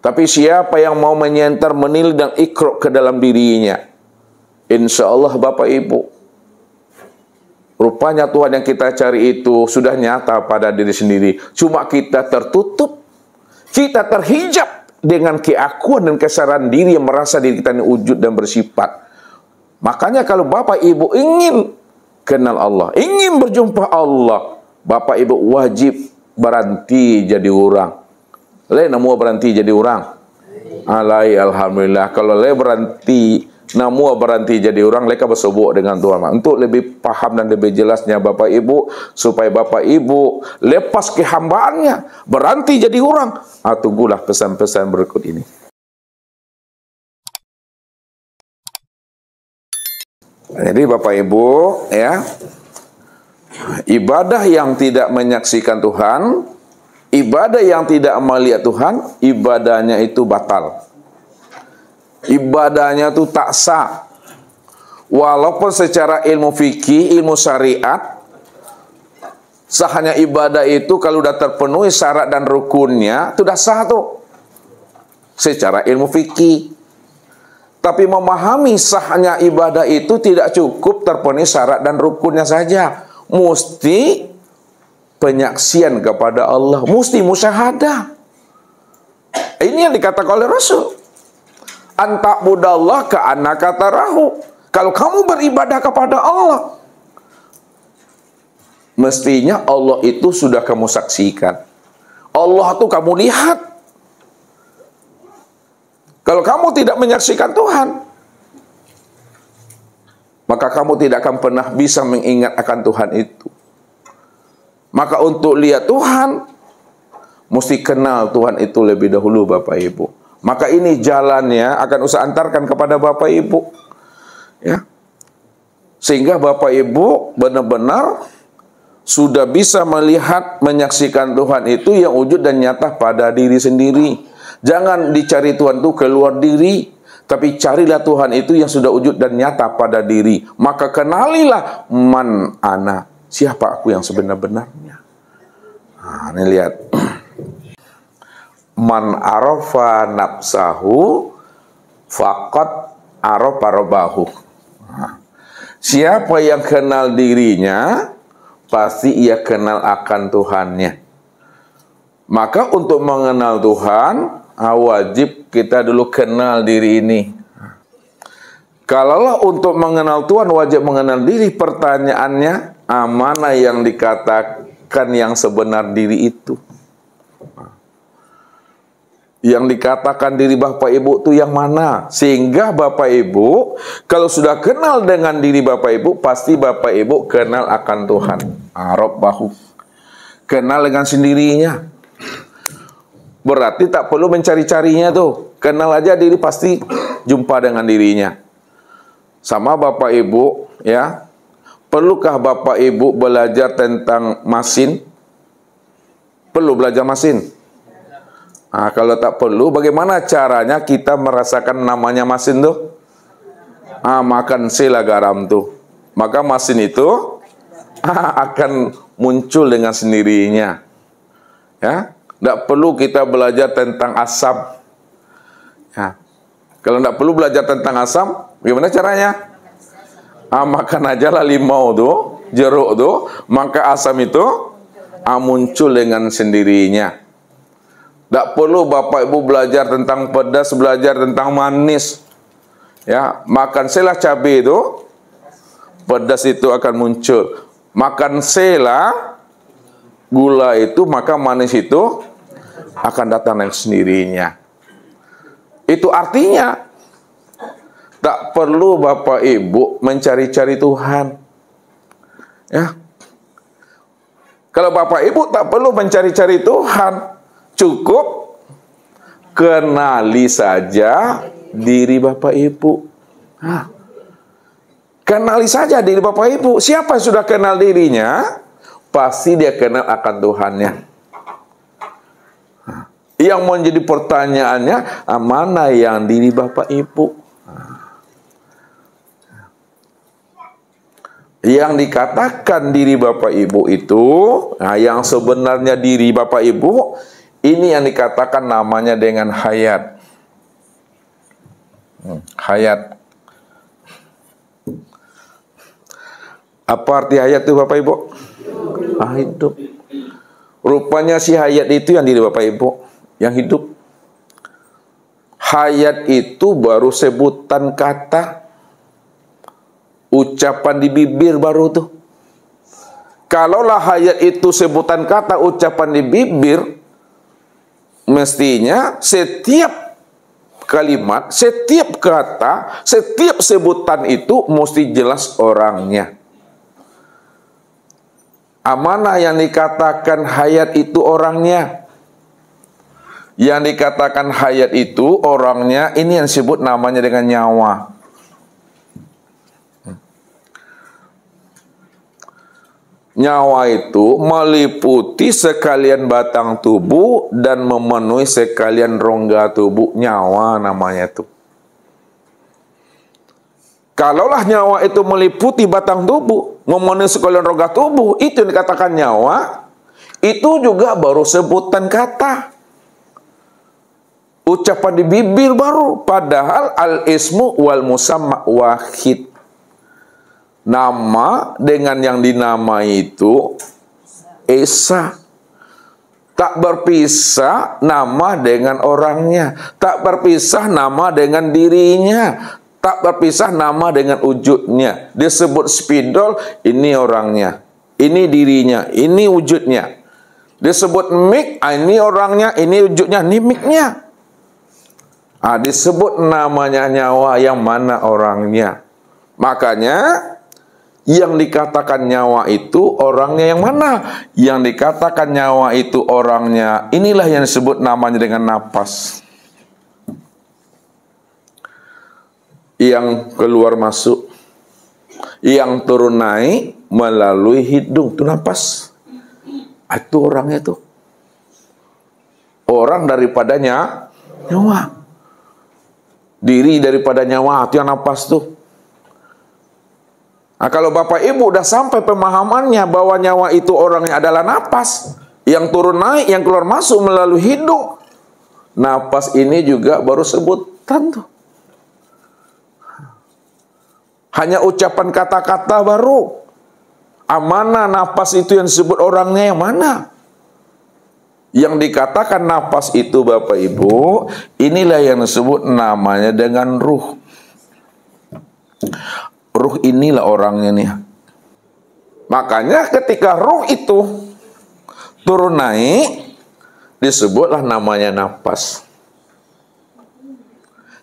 Tapi siapa yang mau menyenter, menilai dan ikrok ke dalam dirinya, insya Allah Bapak Ibu, rupanya Tuhan yang kita cari itu sudah nyata pada diri sendiri. Cuma kita tertutup, kita terhijab dengan keakuan dan kesadaran diri yang merasa diri kita ini wujud dan bersifat. Makanya kalau Bapak Ibu ingin kenal Allah, ingin berjumpa Allah, Bapak Ibu wajib berhenti jadi orang. Le namu berhenti jadi orang. Alai alhamdulillah. Kalau le berhenti, namu berhenti jadi orang, leka bersobok dengan Tuhan. Untuk lebih paham dan lebih jelasnya Bapak Ibu, supaya Bapak Ibu lepas kehambaannya, berhenti jadi orang. Tunggulah pesan-pesan berikut ini. Jadi Bapak Ibu, ya, ibadah yang tidak menyaksikan Tuhan, ibadah yang tidak melihat Tuhan, ibadahnya itu batal. Ibadahnya itu tak sah. Walaupun secara ilmu fikih, ilmu syariat, sahnya ibadah itu kalau sudah terpenuhi syarat dan rukunnya, itu sudah sah tuh. Secara ilmu fikih. Tapi memahami sahnya ibadah itu tidak cukup terpenuhi syarat dan rukunnya saja. Mesti penyaksian kepada Allah, mesti musyahadah. Ini yang dikatakan oleh Rasul. Anta budallah ka'annaka tarahu. Kalau kamu beribadah kepada Allah, mestinya Allah itu sudah kamu saksikan. Allah itu kamu lihat. Kalau kamu tidak menyaksikan Tuhan, maka kamu tidak akan pernah bisa mengingat akan Tuhan itu. Maka untuk lihat Tuhan, mesti kenal Tuhan itu lebih dahulu Bapak Ibu. Maka ini jalannya akan usah antarkan kepada Bapak Ibu. Ya. Sehingga Bapak Ibu benar-benar sudah bisa melihat, menyaksikan Tuhan itu yang wujud dan nyata pada diri sendiri. Jangan dicari Tuhan itu keluar diri, tapi carilah Tuhan itu yang sudah wujud dan nyata pada diri. Maka kenalilah man ana, siapa aku yang sebenar-benarnya. Nah, ini lihat. Man arafa nafsahu faqad arafa rabbahu. Nah, siapa yang kenal dirinya, pasti ia kenal akan Tuhannya. Maka untuk mengenal Tuhan, wajib kita dulu kenal diri ini. Kalaulah untuk mengenal Tuhan wajib mengenal diri, pertanyaannya, mana yang dikatakan yang sebenar diri itu? Yang dikatakan diri Bapak Ibu itu yang mana? Sehingga Bapak Ibu, kalau sudah kenal dengan diri Bapak Ibu, pasti Bapak Ibu kenal akan Tuhan. Rabbahu. Kenal dengan sendirinya. Berarti tak perlu mencari-carinya tuh. Kenal aja diri, pasti jumpa dengan dirinya. Sama Bapak Ibu, ya. Perlukah Bapak Ibu belajar tentang mesin? Perlu belajar mesin? Nah, kalau tak perlu, bagaimana caranya kita merasakan namanya mesin tuh? Makan sila garam tuh. Maka mesin itu akan muncul dengan sendirinya. Ya. Tidak perlu kita belajar tentang asam. Ya. Kalau tidak perlu belajar tentang asam, bagaimana caranya? Makan aja lah limau tuh, jeruk tuh, maka asam itu muncul dengan sendirinya. Tidak perlu Bapak Ibu belajar tentang pedas, belajar tentang manis. Ya, makan sela cabai itu, pedas itu akan muncul. Makan sela gula itu, maka manis itu akan datang dengan sendirinya. Itu artinya tak perlu Bapak Ibu mencari-cari Tuhan. Ya. Kalau Bapak Ibu tak perlu mencari-cari Tuhan, cukup kenali saja diri Bapak Ibu. Kenali saja diri Bapak Ibu. Siapa yang sudah kenal dirinya, pasti dia kenal akan Tuhannya. Yang menjadi pertanyaannya, mana yang diri Bapak Ibu? Yang dikatakan diri Bapak Ibu itu, yang sebenarnya diri Bapak Ibu, ini yang dikatakan namanya dengan hayat. Hayat. Apa arti hayat itu Bapak Ibu? Hidup. Rupanya si hayat itu yang diri Bapak Ibu, yang hidup. Hayat itu baru sebutan kata, ucapan di bibir baru tuh. Kalaulah hayat itu sebutan kata, ucapan di bibir, mestinya setiap kalimat, setiap kata, setiap sebutan itu mesti jelas orangnya. Mana yang dikatakan hayat itu orangnya? Yang dikatakan hayat itu orangnya, ini yang disebut namanya dengan nyawa. Nyawa itu meliputi sekalian batang tubuh dan memenuhi sekalian rongga tubuh. Nyawa namanya itu. Kalaulah nyawa itu meliputi batang tubuh, memenuhi sekalian rongga tubuh, itu yang dikatakan nyawa, itu juga baru sebutan kata. Ucapan di bibir baru. Padahal al-ismu wal musamma wahid. Nama dengan yang dinamai itu esa. Tak berpisah nama dengan orangnya. Tak berpisah nama dengan dirinya. Tak berpisah nama dengan wujudnya. Disebut spidol, ini orangnya. Ini dirinya, ini wujudnya. Disebut mik, ini orangnya, ini wujudnya, ini miknya. Disebut namanya nyawa, yang mana orangnya. Makanya yang dikatakan nyawa itu orangnya yang mana? Yang dikatakan nyawa itu orangnya, inilah yang disebut namanya dengan napas. Yang keluar masuk, yang turun naik melalui hidung, itu napas. Itu orangnya itu. Orang daripadanya nyawa. Diri daripada nyawa, itu yang napas tuh. Nah, kalau Bapak Ibu udah sampai pemahamannya bahwa nyawa itu orangnya adalah napas, yang turun naik, yang keluar masuk melalui hidung. Napas ini juga baru sebutan tuh. Hanya ucapan kata-kata baru. Mana napas itu yang disebut orangnya yang mana? Yang dikatakan napas itu Bapak Ibu, inilah yang disebut namanya dengan ruh. Ruh inilah orangnya nih. Makanya ketika ruh itu turun naik, disebutlah namanya napas.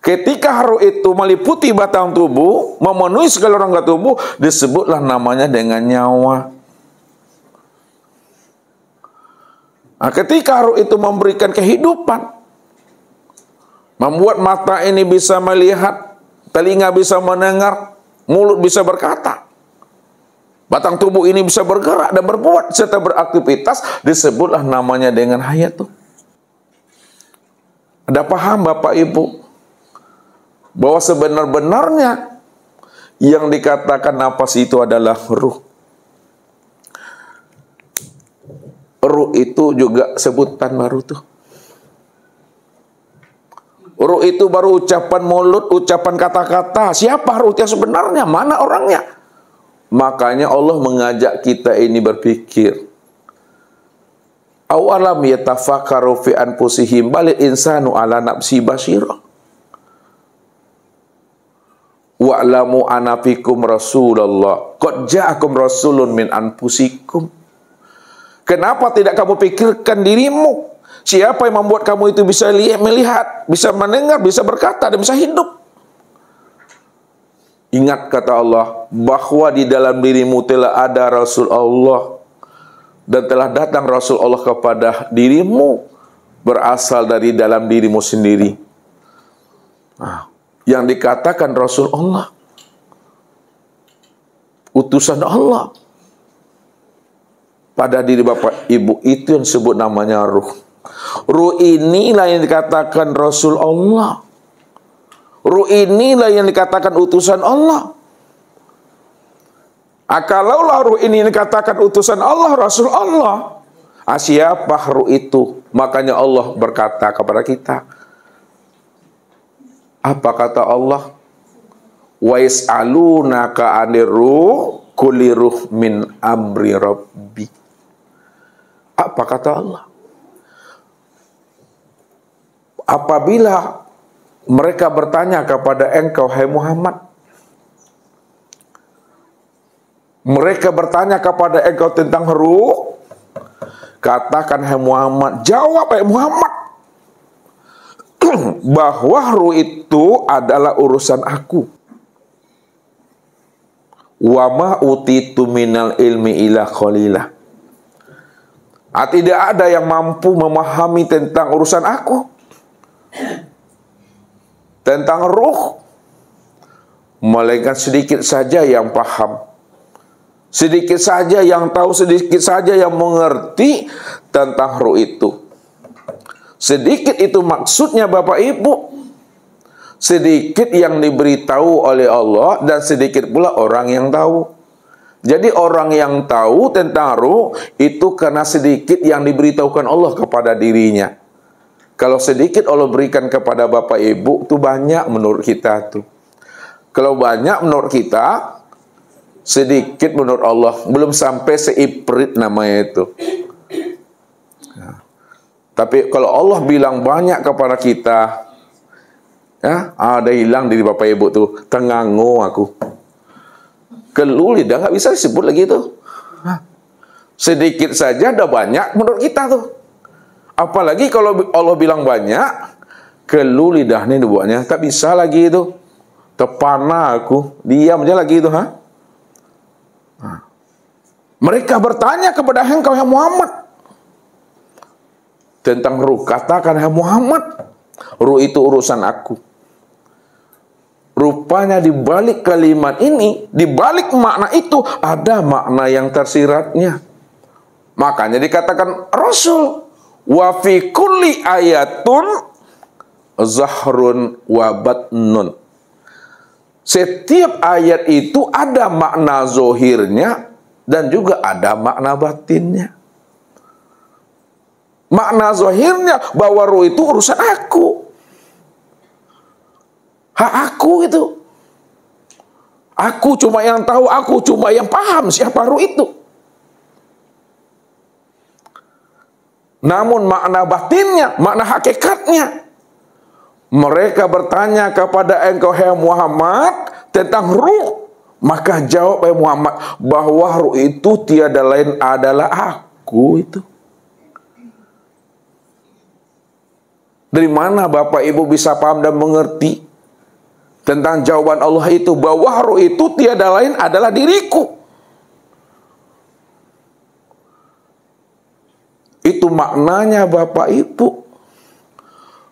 Ketika ruh itu meliputi batang tubuh, memenuhi segala rongga tubuh, disebutlah namanya dengan nyawa. Nah, ketika ruh itu memberikan kehidupan, membuat mata ini bisa melihat, telinga bisa mendengar, mulut bisa berkata, batang tubuh ini bisa bergerak dan berbuat serta beraktivitas, disebutlah namanya dengan hayat tuh. Ada paham Bapak Ibu bahwa sebenar-benarnya yang dikatakan napas itu adalah ruh. Ruh itu juga sebutan baru tuh. Ruh itu baru ucapan mulut, ucapan kata-kata. Siapa ruh yang sebenarnya? Mana orangnya? Makanya Allah mengajak kita ini berpikir. Awalam yatafakkaru fi anfusihim balil insanu ala nafsi basira. Wa'lamu anna fikum Rasulullah. Qad ja'akum rasulun min anfusikum. Kenapa tidak kamu pikirkan dirimu? Siapa yang membuat kamu itu bisa melihat, bisa mendengar, bisa berkata, dan bisa hidup? Ingat kata Allah, bahwa di dalam dirimu telah ada Rasul Allah. Dan telah datang Rasul Allah kepada dirimu, berasal dari dalam dirimu sendiri. Yang dikatakan Rasul Allah. utusan Allah pada diri Bapak Ibu. Itu yang disebut namanya ruh. Ruh inilah yang dikatakan Rasul Allah. Ruh inilah yang dikatakan utusan Allah. Kalaulah ruh ini dikatakan utusan Allah, Rasul Allah, siapa ruh itu? Makanya Allah berkata kepada kita. Apa kata Allah? Wa yas'alunaka 'anir ruh quli ruh min amri rabbi. Apa kata Allah? Apabila mereka bertanya kepada engkau, hai Muhammad, mereka bertanya kepada engkau tentang ruh, katakan hai Muhammad, jawab hai Muhammad, bahwa ruh itu adalah urusan aku. Wa ma utitu minal ilmi ila qalilah. Tidak ada yang mampu memahami tentang urusan aku, tentang ruh, melainkan sedikit saja yang paham, sedikit saja yang tahu, sedikit saja yang mengerti tentang ruh itu. Sedikit itu maksudnya Bapak Ibu. Sedikit yang diberitahu oleh Allah dan sedikit pula orang yang tahu. Jadi orang yang tahu tentang ruh itu karena sedikit yang diberitahukan Allah kepada dirinya. Kalau sedikit Allah berikan kepada Bapak Ibu, itu banyak menurut kita tuh. Kalau banyak menurut kita, sedikit menurut Allah. Belum sampai seiprit namanya itu. Nah, tapi kalau Allah bilang banyak kepada kita, ya, ada hilang dari Bapak Ibu tuh, tengangu aku. Kelu lidah nggak bisa disebut lagi tuh. Sedikit saja ada banyak menurut kita tuh. Apalagi kalau Allah bilang banyak, kelu lidah nih dibuatnya tak bisa lagi itu. Tepana aku, diam aja lagi itu, ha? Mereka bertanya kepada engkau ya Muhammad tentang ruh. Katakan ya Muhammad, ruh itu urusan aku. Rupanya di balik kalimat ini, di balik makna itu ada makna yang tersiratnya. Makanya dikatakan Rasul, wa fi kulli ayatun zahrun wa batnun. Setiap ayat itu ada makna zohirnya dan juga ada makna batinnya. Makna zohirnya bahwa ruh itu urusan aku. Hak aku itu. Aku cuma yang tahu, aku cuma yang paham siapa ruh itu. Namun makna batinnya, makna hakikatnya, mereka bertanya kepada engkau hai Muhammad tentang ruh. Maka jawab hai Muhammad bahwa ruh itu tiada lain adalah aku itu. Dari mana Bapak Ibu bisa paham dan mengerti tentang jawaban Allah itu, bahwa ruh itu tiada lain adalah diriku? Itu maknanya Bapak Ibu.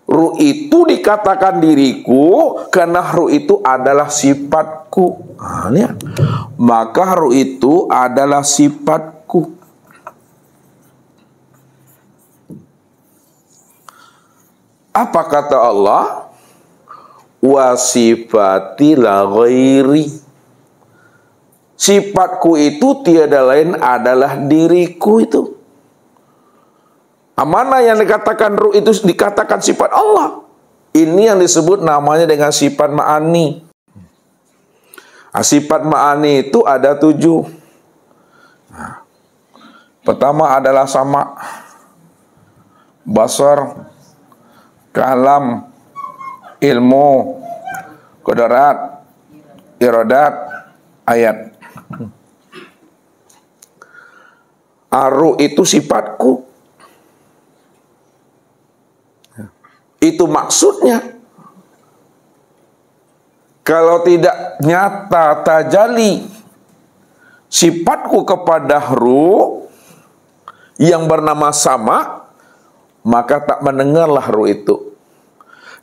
Ruh itu dikatakan diriku karena ruh itu adalah sifatku. Nah, maka ruh itu adalah sifatku. Apa kata Allah? Wa sifati la ghairi. Sifatku itu tiada lain adalah diriku itu. Mana yang dikatakan ruh itu dikatakan sifat Allah. Ini yang disebut namanya dengan sifat ma'ani. Sifat ma'ani itu ada 7. Pertama adalah sama, basar, kalam, ilmu, qadarat, iradat, ayat. Ruh itu sifatku. Itu maksudnya. Kalau tidak nyata tajali sifatku kepada ruh yang bernama sama, maka tak mendengarlah ruh itu.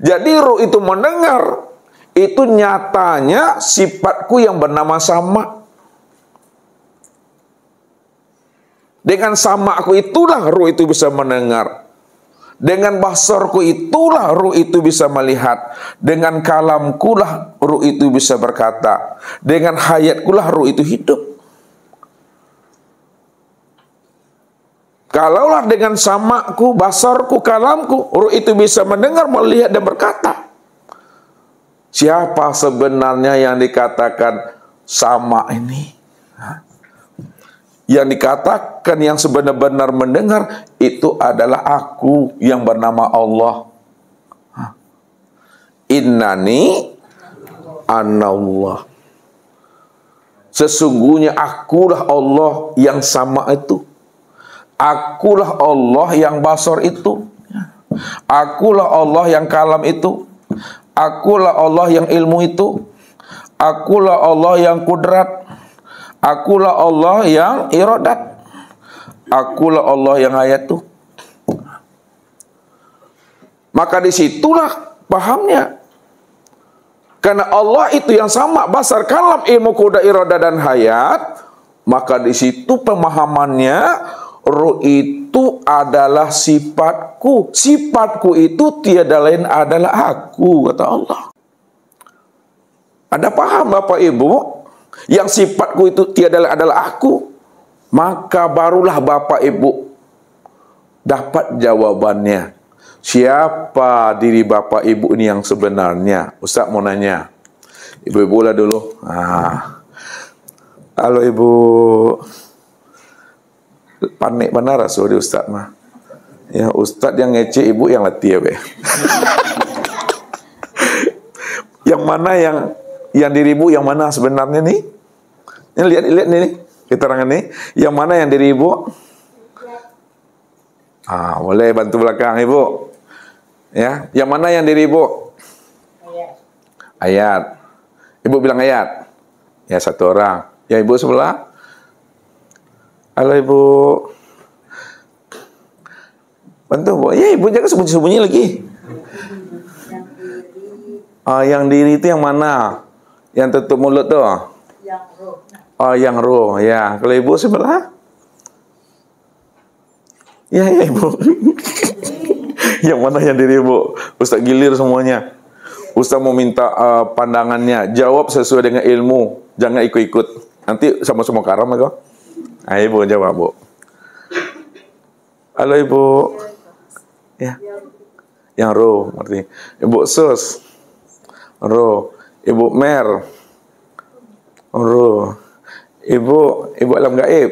Jadi ruh itu mendengar, itu nyatanya sifatku yang bernama sama. Dengan samaku itulah ruh itu bisa mendengar. Dengan basarku itulah ruh itu bisa melihat. Dengan kalamku lah ruh itu bisa berkata. Dengan hayatku lah ruh itu hidup. Kalaulah dengan samaku, basarku, kalamku, ruh itu bisa mendengar, melihat dan berkata. Siapa sebenarnya yang dikatakan sama ini? Yang dikatakan yang sebenar-benar mendengar itu adalah aku yang bernama Allah. Innani anallah. Sesungguhnya akulah Allah yang sama itu. Akulah Allah yang basar itu. Akulah Allah yang kalam itu. Akulah Allah yang ilmu itu. Akulah Allah yang kudrat. Akulah Allah yang iradat. Akulah Allah yang hayat itu. Maka disitulah pahamnya. Karena Allah itu yang sama, basar, kalam, ilmu, kudrat, iradat dan hayat. Maka disitu pemahamannya, ruh itu adalah sifatku. Sifatku itu tiada lain adalah aku, kata Allah. Ada paham Bapak Ibu? Yang sifatku itu tiada lain adalah aku. Maka barulah Bapak Ibu dapat jawabannya. Siapa diri Bapak Ibu ini yang sebenarnya? Ustaz mau nanya. Ibu-ibu lah dulu. Halo Ibu. Panik benar sorry Ustaz mah. Ya Ustaz yang ngece, ibu yang latih ya. Yang mana yang diri ibu yang mana sebenarnya nih? Ini lihat nih keterangan nih. Yang mana yang diri ibu? Boleh bantu belakang ibu. Ya, yang mana yang diri ibu? Ayat. Ibu bilang ayat. Ya satu orang. Yang ibu sebelah? Halo Ibu. Bantu Bu. Ya Ibu jangan sembunyi-sembunyi lagi. Yang diri itu yang mana? Yang tutup mulut tuh? Yang roh. Yang roh. Ya. Kalau Ibu sebelah? Ya Ibu. Yang mana yang diri Ibu? Ustaz gilir semuanya. Ustaz mau minta pandangannya. Jawab sesuai dengan ilmu. Jangan ikut-ikut. Nanti sama-sama karam ya kok. Ibu jawab Bu. Halo Ibu. Ya. Yang roh, berarti. Ibu Sus. Roh. Ibu Mer. Roh. Ibu alam gaib.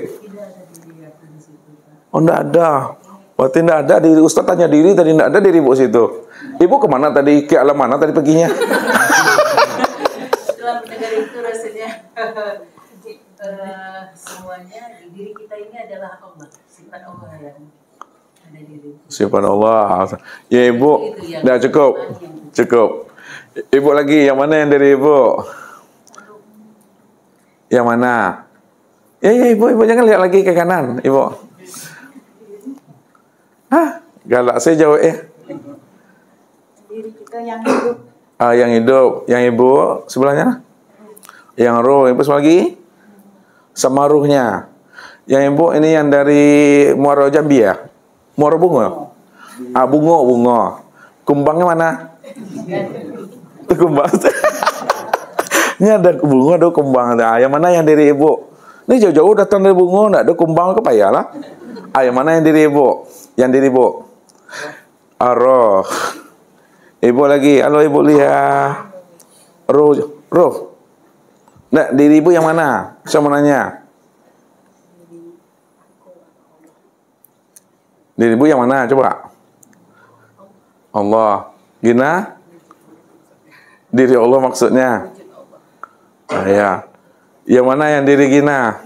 Oh, enggak ada. Berarti enggak ada diri Ustaz tanya diri tadi, enggak ada diri Ibu situ. Ibu kemana tadi? Ke alam mana tadi perginya? Setelah mendengar itu rasanya semuanya di diri kita ini adalah Allah, sifat Allah yang ada di diri. Sifat Allah. Ya Ibu, dah cukup. Ibu lagi, yang mana yang dari Ibu? Yang mana? Ya Ibu jangan lihat lagi ke kanan, Ibu. Galak saya jawab ya. Diri kita yang hidup. Yang hidup, yang Ibu sebelahnya? Yang roh, Ibu sebelah lagi? Sama ruhnya. Yang Ibu ini yang dari Muara Jambi ya? Muara Bungo? Bungo. Kumbangnya mana? Kumbang. Ini ada bunga, ada kumbang. Yang mana yang dari Ibu? Ini jauh-jauh datang dari Bungo, enggak ada kumbang ke payalah. Yang mana yang dari Ibu? Yang dari Ibu? Roh. Ibu lagi. Halo Ibu lihat. Roh. Nah, diri Ibu yang mana? Saya mau nanya. Diri Ibu yang mana? Coba. Allah. Gina? Diri Allah maksudnya? Ya. Yang mana yang diri Gina?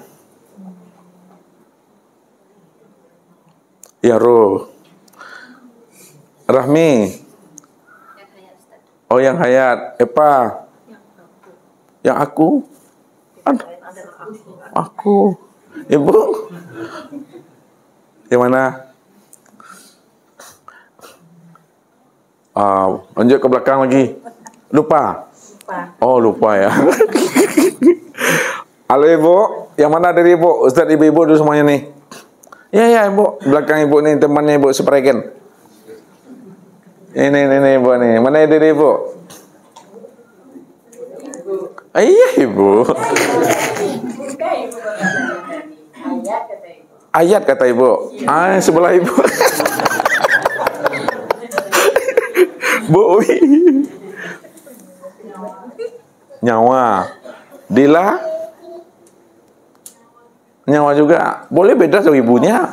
Ya roh. Rahmi. Oh yang hayat. Epa. Yang aku. Aku. Ibu. Yang mana? Lanjut ke belakang lagi. Lupa. Oh lupa ya. Halo Ibu. Yang mana dari Ibu? Ustaz ibu-ibu dulu semuanya nih. Ya, Ibu. Belakang Ibu nih temannya Ibu sepregen. Ini Ibu nih. Mana diri Ibu? Iya, Ibu. Ayat kata Ibu. Sebelah Ibu. Bu Uwi. Nyawa. Dila. Nyawa juga. Boleh beda sama ibunya.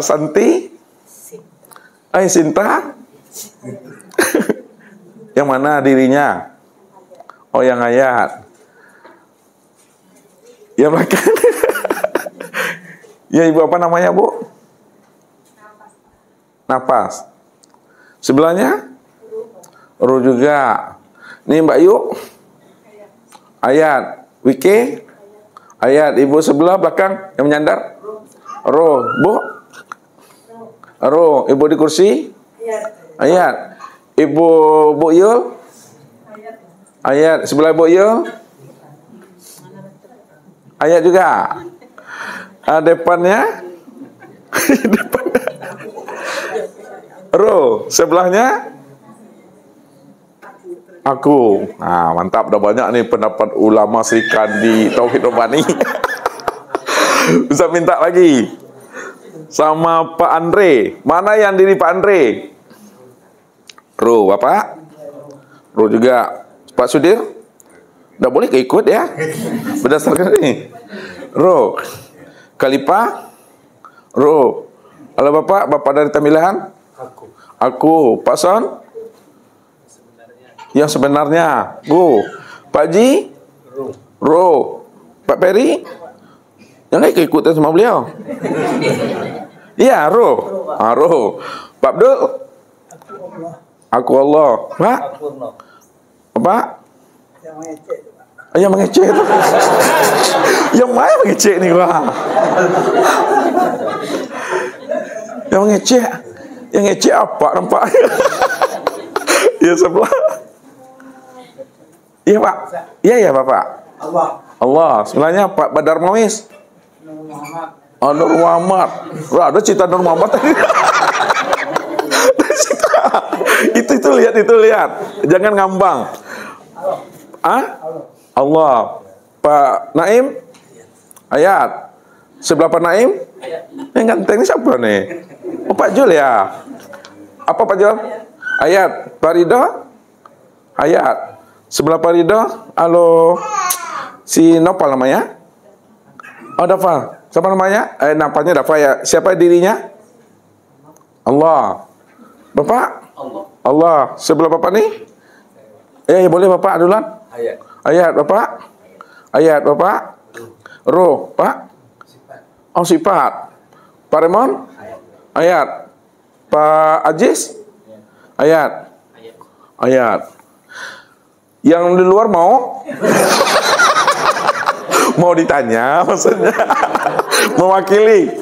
Santi. Sinta. Yang mana dirinya? Oh, yang ayat. Ya belakang. Ya Ibu apa namanya Bu? Napas. Sebelahnya? Ru juga. Nih Mbak Yu? Ayat. Wiki? Ayat. Ibu sebelah belakang yang menyandar? Ro. Bu? Ro. Ibu di kursi? Ayat. Ibu Bu Yul? Ayat. Sebelah Bu Yul? Ayat juga. Depannya? Depannya. Ro. Sebelahnya? Aku. Nah, mantap. Udah banyak nih pendapat ulama Sri Kandi Tauhid Robani. Bisa minta lagi. Sama Pak Andre. Mana yang diri Pak Andre? Ro, Bapak? Ro juga. Pak Sudir? Udah boleh keikut ya? Berdasarkan ini. Ro. Kalipa? Ro. Kalau Bapak dari Tamilahan? Aku. Pak Son? Yang sebenarnya. Go. Pak Ji? Ro. Pak Peri? Yang nggak keikutan sama beliau? Iya, Ro. Ro. Pak Abdul? Aku Allah. Pak? Pak? Yang mengecek itu. Yang mana mengecek nih Pak? Yang mengecek. Yang ngecek apa nampak? Ya sebelah. Iya Pak. Iya Bapak. Allah. Sebelahnya Pak Badar Mawis. Nur Muhammad. Wah, ada cita Nur Muhammad tadi. Itu lihat. Jangan ngambang. Allah. Pak Naim? Ayat. Sebelah Pak Naim? Yang ganteng ini siapa nih? Oh, Pak Jul ya? Apa Pak Jul? Ayat. Pak Ridho? Ayat. Sebelah Pak Ridho? Halo. Si Nopal namanya? Oh, Dafa. Siapa namanya? Nampaknya Dafa ya. Siapa dirinya? Allah. Bapak? Allah. Sebelah Bapak nih? Boleh Bapak duluan? Ayat Bapak? Ayat Bapak? Roh Pak? Oh, sifat. Pak Remon? Ayat. Pak Ajis? Ayat. Yang di luar mau? Mau ditanya maksudnya? Mewakili.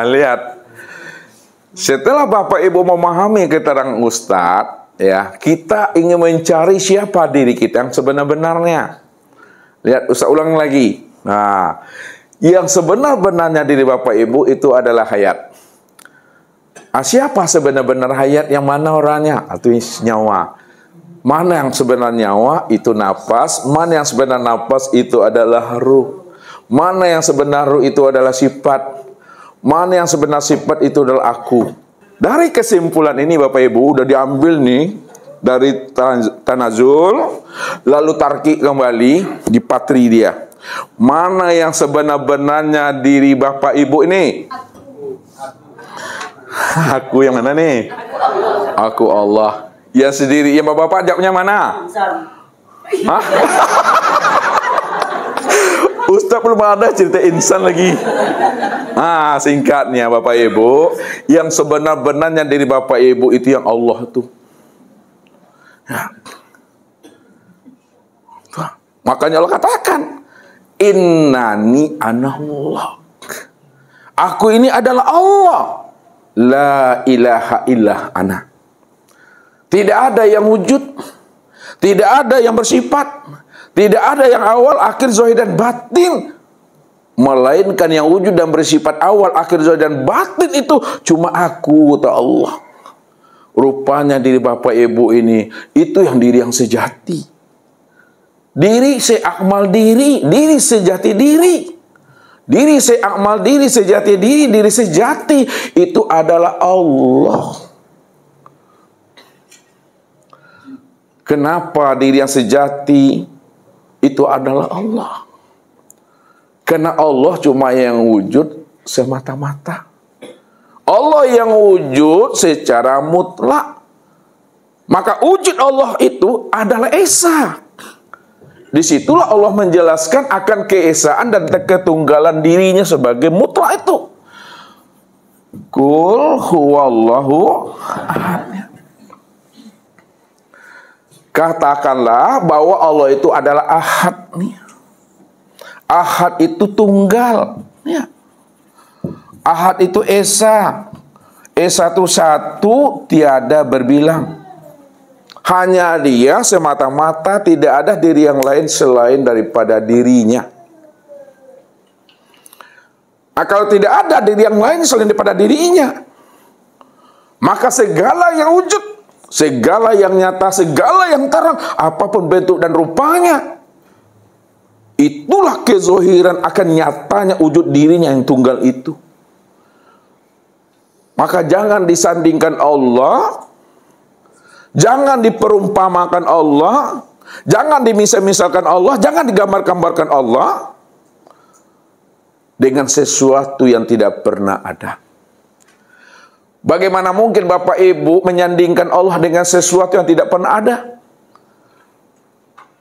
Lihat. Setelah Bapak Ibu memahami keterangan Ustadz, ya, kita ingin mencari siapa diri kita yang sebenar-benarnya. Lihat, Ustadz ulang lagi. Nah, yang sebenar-benarnya diri Bapak Ibu itu adalah hayat. Siapa sebenar-benar hayat? Yang mana orangnya? Itu nyawa. Mana yang sebenarnya nyawa? Itu napas. Mana yang sebenar napas? Itu adalah ruh. Mana yang sebenar ruh? Itu adalah sifat. Mana yang sebenar sifat? Itu adalah aku. Dari kesimpulan ini Bapak Ibu udah diambil nih dari tanazul, lalu tarki kembali di patri dia. Mana yang sebenar-benarnya diri Bapak Ibu ini? Aku yang mana nih? Aku Allah. Ya sendiri. Yang Bapak jawabnya mana? Hah? Ustaz belum ada cerita insan lagi. Singkatnya Bapak Ibu, yang sebenar-benarnya dari Bapak Ibu itu yang Allah tuh. Ya. Makanya Allah katakan, innani anallah. Aku ini adalah Allah. La ilaha illah ana. Tidak ada yang wujud, tidak ada yang bersifat, tidak ada yang awal, akhir, zahir dan batin melainkan yang wujud dan bersifat awal, akhir, zahir dan batin itu cuma aku, kata Allah. Rupanya diri Bapak Ibu ini itu yang diri yang sejati. Diri seakmal diri, diri sejati diri. Diri seakmal diri, sejati diri, diri sejati itu adalah Allah. Kenapa diri yang sejati itu adalah Allah? Karena Allah cuma yang wujud semata-mata. Allah yang wujud secara mutlak. Maka wujud Allah itu adalah Esa. Disitulah Allah menjelaskan akan keesaan dan ketunggalan dirinya sebagai mutlak itu. Qul huwallahu ahad. Katakanlah bahwa Allah itu adalah ahad. Ahad itu tunggal. Ahad itu Esa. Esa itu satu, tiada berbilang. Hanya Dia semata-mata, tidak ada diri yang lain selain daripada dirinya. Nah, kalau tidak ada diri yang lain selain daripada dirinya, maka segala yang wujud, segala yang nyata, segala yang terang, apapun bentuk dan rupanya, itulah kezohiran akan nyatanya wujud dirinya yang tunggal itu. Maka jangan disandingkan Allah, jangan diperumpamakan Allah, jangan dimisal-misalkan Allah, jangan digambar-gambarkan Allah dengan sesuatu yang tidak pernah ada. Bagaimana mungkin Bapak Ibu menyandingkan Allah dengan sesuatu yang tidak pernah ada?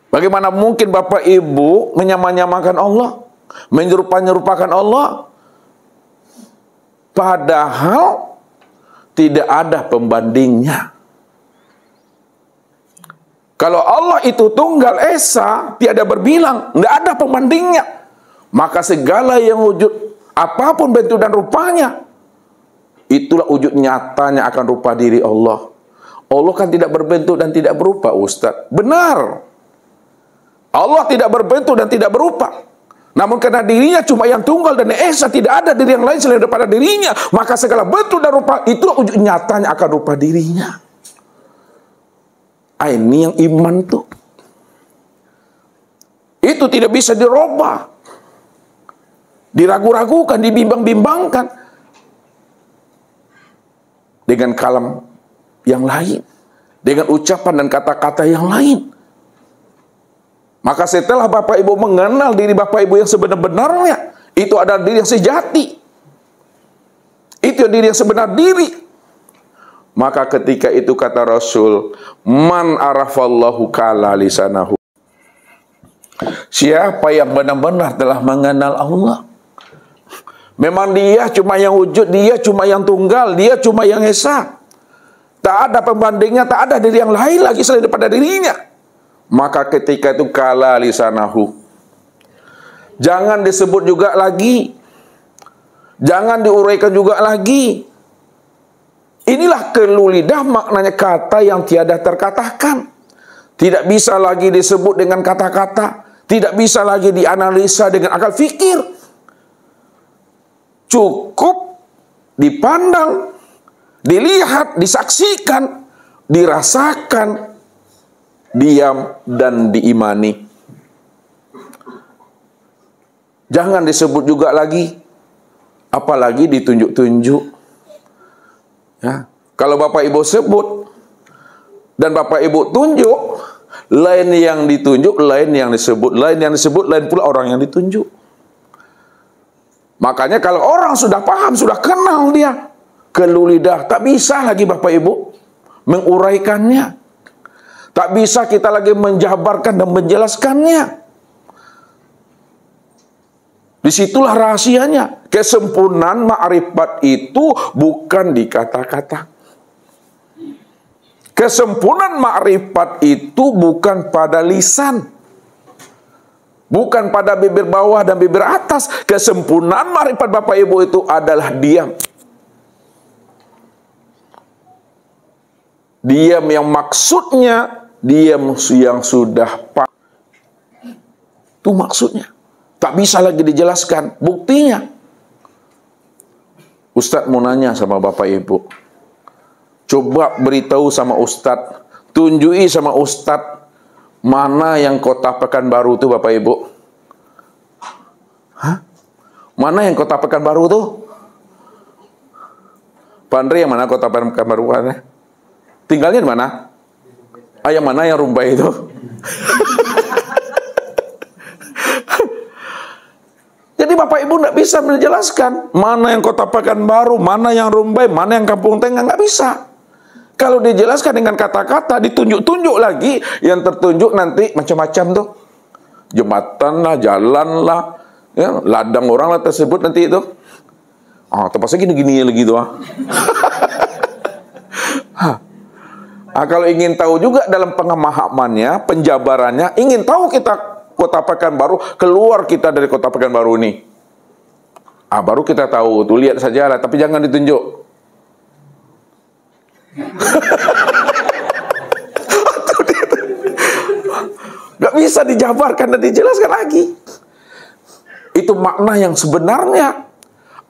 Bagaimana mungkin Bapak Ibu menyamanyamakan Allah, menyerupakan Allah, padahal tidak ada pembandingnya. Kalau Allah itu tunggal Esa, tiada berbilang, tidak ada pembandingnya. Maka segala yang wujud, apapun bentuk dan rupanya, itulah wujud nyatanya akan rupa diri Allah. Allah kan tidak berbentuk dan tidak berupa, Ustaz. Benar. Allah tidak berbentuk dan tidak berupa. Namun karena dirinya cuma yang tunggal dan Esa, tidak ada diri yang lain selain daripada dirinya, maka segala bentuk dan rupa itulah wujud nyatanya akan rupa dirinya. Ini yang iman tuh. Itu tidak bisa dirubah, diragu-ragukan, dibimbang-bimbangkan dengan kalam yang lain, dengan ucapan dan kata-kata yang lain. Maka setelah Bapak Ibu mengenal diri Bapak Ibu yang sebenar-benarnya, itu adalah diri yang sejati, itu diri yang sebenar diri. Maka ketika itu kata Rasul, man arafallahu kala lisanahu. Siapa yang benar-benar telah mengenal Allah, memang Dia cuma yang wujud, Dia cuma yang tunggal, Dia cuma yang Esa. Tak ada pembandingnya, tak ada diri yang lain lagi selain daripada dirinya. Maka ketika itu kala lisanahu, jangan disebut juga lagi, jangan diuraikan juga lagi. Inilah keluh lidah, maknanya kata yang tiada terkatakan. Tidak bisa lagi disebut dengan kata-kata, tidak bisa lagi dianalisa dengan akal fikir. Cukup dipandang, dilihat, disaksikan, dirasakan, diam dan diimani. Jangan disebut juga lagi, apalagi ditunjuk-tunjuk. Ya, kalau Bapak Ibu sebut dan Bapak Ibu tunjuk, lain yang ditunjuk, lain yang disebut, lain yang disebut, lain pula orang yang ditunjuk. Makanya kalau orang sudah paham, sudah kenal dia, keluh lidah, tak bisa lagi Bapak Ibu menguraikannya. Tak bisa kita lagi menjabarkan dan menjelaskannya. Disitulah rahasianya. Kesempurnaan ma'rifat itu bukan di kata-kata. Kesempurnaan ma'rifat itu bukan pada lisan, bukan pada bibir bawah dan bibir atas. Kesempurnaan ma'rifat Bapak Ibu itu adalah diam. Diam yang maksudnya diam yang sudah itu maksudnya. Tak bisa lagi dijelaskan. Buktinya, Ustadz mau nanya sama Bapak Ibu. Coba beritahu sama Ustadz, tunjui sama Ustadz, mana yang Kota Pekanbaru itu Bapak Ibu? Hah? Mana yang Kota Pekanbaru tuh? Pak Andre, yang mana Kota Pekanbaru? Tinggalnya di mana? Yang mana yang Rumbai itu? Jadi Bapak Ibu nggak bisa menjelaskan mana yang Kota Pekanbaru, mana yang Rumbai, mana yang Kampung Tengah, nggak bisa. Kalau dijelaskan dengan kata-kata, ditunjuk-tunjuk lagi, yang tertunjuk nanti macam-macam tuh. Jembatan lah, jalan lah, ya, ladang orang lah tersebut nanti itu. Terpaksa gini-gini lagi tuh. Kalau ingin tahu juga dalam pemahamannya, penjabarannya, ingin tahu kita Kota Pekanbaru, keluar kita dari Kota Pekanbaru ini. Baru kita tahu, tuh lihat saja lah, tapi jangan ditunjuk. Gak bisa dijabarkan dan dijelaskan lagi. Itu makna yang sebenarnya.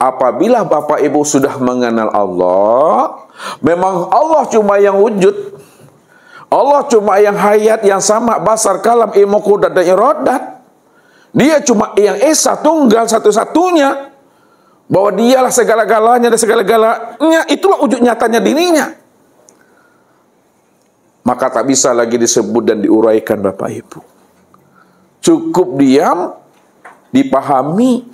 Apabila Bapak Ibu sudah mengenal Allah, memang Allah cuma yang wujud. Allah cuma yang hayat, yang sama, basar, kalam, ilmu, qudrat, dan iradat. Dia cuma yang esa, tunggal, satu-satunya. Bahwa dialah segala-galanya dan segala-galanya. Itulah wujud nyatanya dirinya. Maka tak bisa lagi disebut dan diuraikan Bapak Ibu. Cukup diam, dipahami,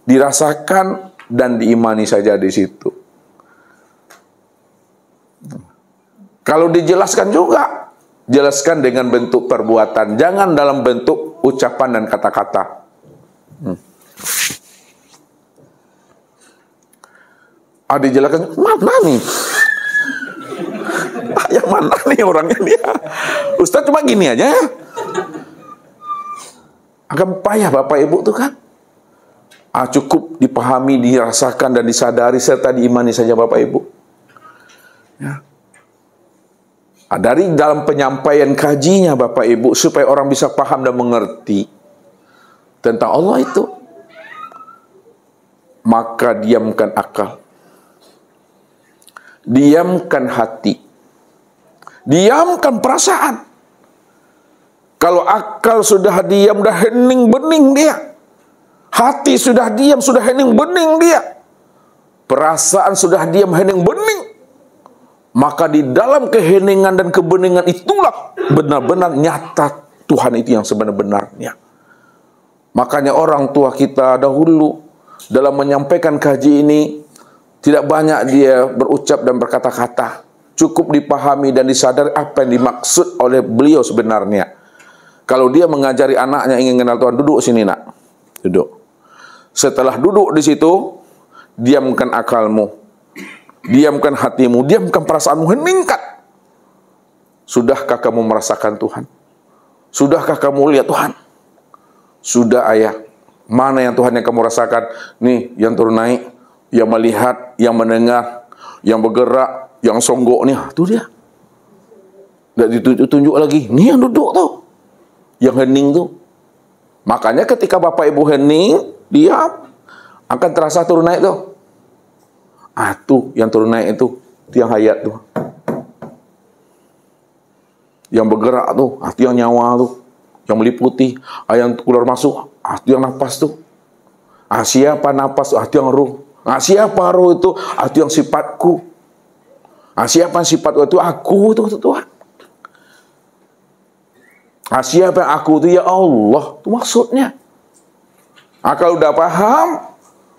dirasakan, dan diimani saja di situ. Kalau dijelaskan juga, jelaskan dengan bentuk perbuatan, jangan dalam bentuk ucapan dan kata-kata. Dijelaskan, mana nih? Yang mana nih orangnya dia? Ustaz cuma gini aja. Agak payah Bapak Ibu tuh kan. Cukup dipahami, dirasakan, dan disadari, serta diimani saja Bapak Ibu. Ya. Dari dalam penyampaian kajinya Bapak Ibu, supaya orang bisa paham dan mengerti tentang Allah itu, maka diamkan akal, diamkan hati, diamkan perasaan. Kalau akal sudah diam, dah hening bening dia. Hati sudah diam, sudah hening bening dia. Perasaan sudah diam, hening bening. Maka di dalam keheningan dan kebeningan itulah benar-benar nyata Tuhan itu yang sebenar-benarnya. Makanya orang tua kita dahulu dalam menyampaikan kaji ini tidak banyak dia berucap dan berkata-kata. Cukup dipahami dan disadari apa yang dimaksud oleh beliau sebenarnya. Kalau dia mengajari anaknya ingin kenal Tuhan, duduk sini nak. Duduk. Setelah duduk di situ, diamkan akalmu, diamkan hatimu, diamkan perasaanmu, heningkan. Sudahkah kamu merasakan Tuhan? Sudahkah kamu lihat Tuhan? Sudah ayah. Mana yang Tuhan yang kamu rasakan? Nih yang turun naik, yang melihat, yang mendengar, yang bergerak, yang songgok nih. Itu dia. Nggak ditunjuk lagi. Nih yang duduk tuh. Yang hening tuh. Makanya ketika Bapak Ibu hening, diam, akan terasa turun naik tuh. Tuh yang turun naik itu yang hayat tuh. Yang bergerak tuh, itu yang nyawa tuh. Yang meliputi, yang keluar masuk, itu yang nafas tuh. Siapa nafas, itu yang ruh. Siapa ruh itu yang sifatku. Siapa yang sifatku itu aku itu Tuhan. Siapa yang aku itu ya Allah. Itu maksudnya. Kalau udah paham,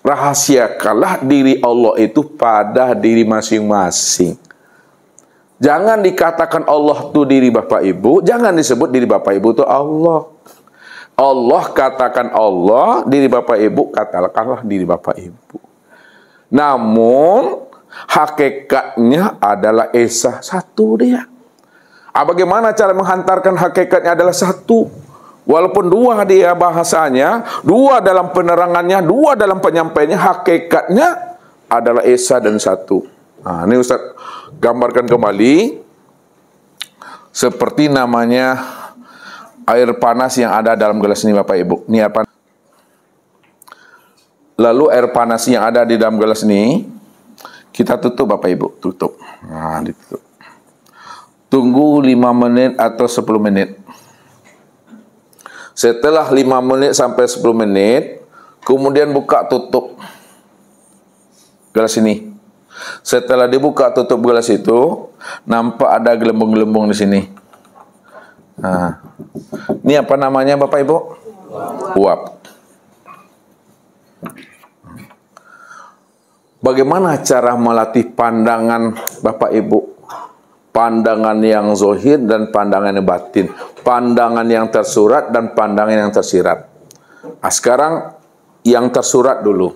rahasiakanlah diri Allah itu pada diri masing-masing. Jangan dikatakan Allah itu diri Bapak Ibu, jangan disebut diri Bapak Ibu itu Allah. Allah katakan Allah, diri Bapak Ibu katakanlah diri Bapak Ibu. Namun hakikatnya adalah esa, satu dia. Bagaimana cara menghantarkan hakikatnya adalah satu. Walaupun dua dia bahasanya, dua dalam penerangannya, dua dalam penyampaiannya, hakikatnya adalah esa dan satu. Ini Ustaz gambarkan kembali. Seperti namanya air panas yang ada dalam gelas ini Bapak Ibu. Ini apa? Lalu air panas yang ada di dalam gelas ini kita tutup Bapak Ibu, tutup. Nah, ditutup. Tunggu 5 menit atau 10 menit. Setelah 5 menit sampai 10 menit, kemudian buka tutup gelas ini. Setelah dibuka tutup gelas itu, nampak ada gelembung-gelembung di sini. Nah, ini apa namanya Bapak Ibu? Uap. Bagaimana cara melatih pandangan Bapak Ibu? Pandangan yang zohir dan pandangan yang batin. Pandangan yang tersurat dan pandangan yang tersirat. Nah, sekarang yang tersurat dulu.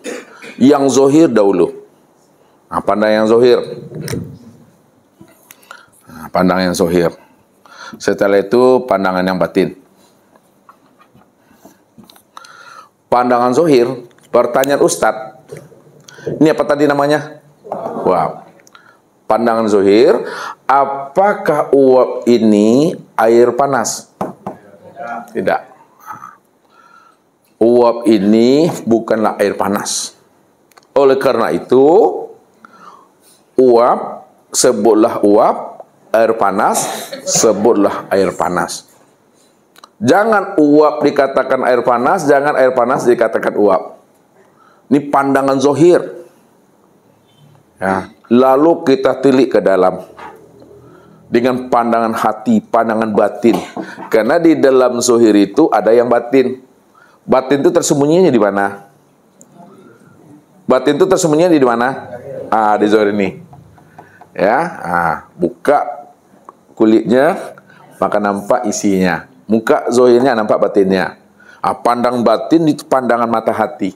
Yang zohir dahulu. Nah, pandangan yang zohir. Nah, pandangan yang zohir. Setelah itu pandangan yang batin. Pandangan zohir, pertanyaan Ustadz. Ini apa tadi namanya? Uap. Pandangan zohir, apakah uap ini air panas? Tidak. Uap ini bukanlah air panas. Oleh karena itu, uap, sebutlah uap, air panas, sebutlah air panas. Jangan uap dikatakan air panas, jangan air panas dikatakan uap. Ini pandangan zohir. Ya. Lalu kita tilik ke dalam dengan pandangan hati, pandangan batin. Karena di dalam zohir itu ada yang batin. Batin itu tersembunyinya di mana? Batin itu tersembunyinya di mana? Di zohir ini. Ya, buka kulitnya, maka nampak isinya. Muka zohirnya nampak batinnya. Pandang batin itu pandangan mata hati.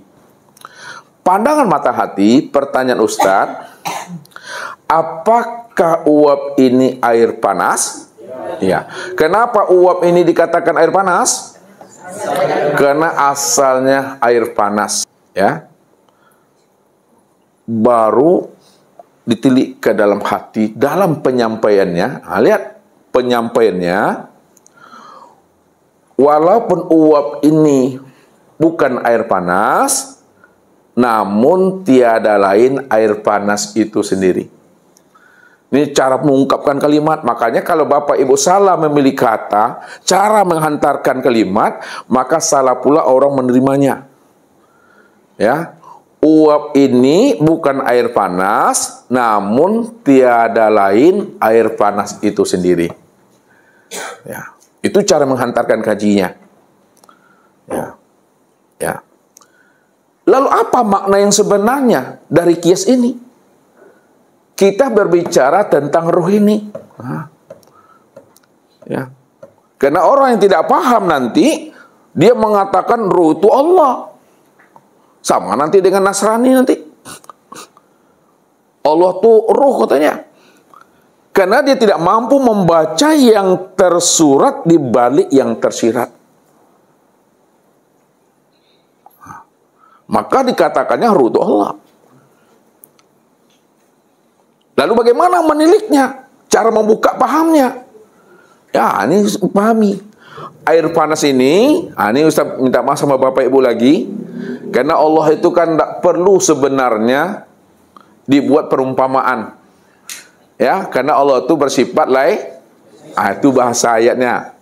Pandangan mata hati, pertanyaan Ustadz, apakah uap ini air panas? Ya. Kenapa uap ini dikatakan air panas? Karena asalnya air panas. Ya. Baru ditilik ke dalam hati, dalam penyampaiannya. Lihat penyampaiannya. Walaupun uap ini bukan air panas, namun tiada lain air panas itu sendiri. Ini cara mengungkapkan kalimat. Makanya kalau Bapak Ibu salah memilih kata, cara menghantarkan kalimat, maka salah pula orang menerimanya. Ya, uap ini bukan air panas, namun tiada lain air panas itu sendiri. Ya, itu cara menghantarkan kajinya. Ya, ya. Lalu apa makna yang sebenarnya dari kias ini? Kita berbicara tentang ruh ini. Ya. Karena orang yang tidak paham nanti, dia mengatakan ruh itu Allah. Sama nanti dengan Nasrani nanti. Allah itu ruh katanya. Karena dia tidak mampu membaca yang tersurat di balik yang tersirat. Maka dikatakannya ruh itu Allah. Lalu bagaimana meniliknya? Cara membuka pahamnya. Ya, ini pahami. Air panas ini Ustaz minta maaf sama Bapak Ibu lagi. Karena Allah itu kan tidak perlu sebenarnya dibuat perumpamaan. Ya, karena Allah itu bersifat itu bahasa ayatnya.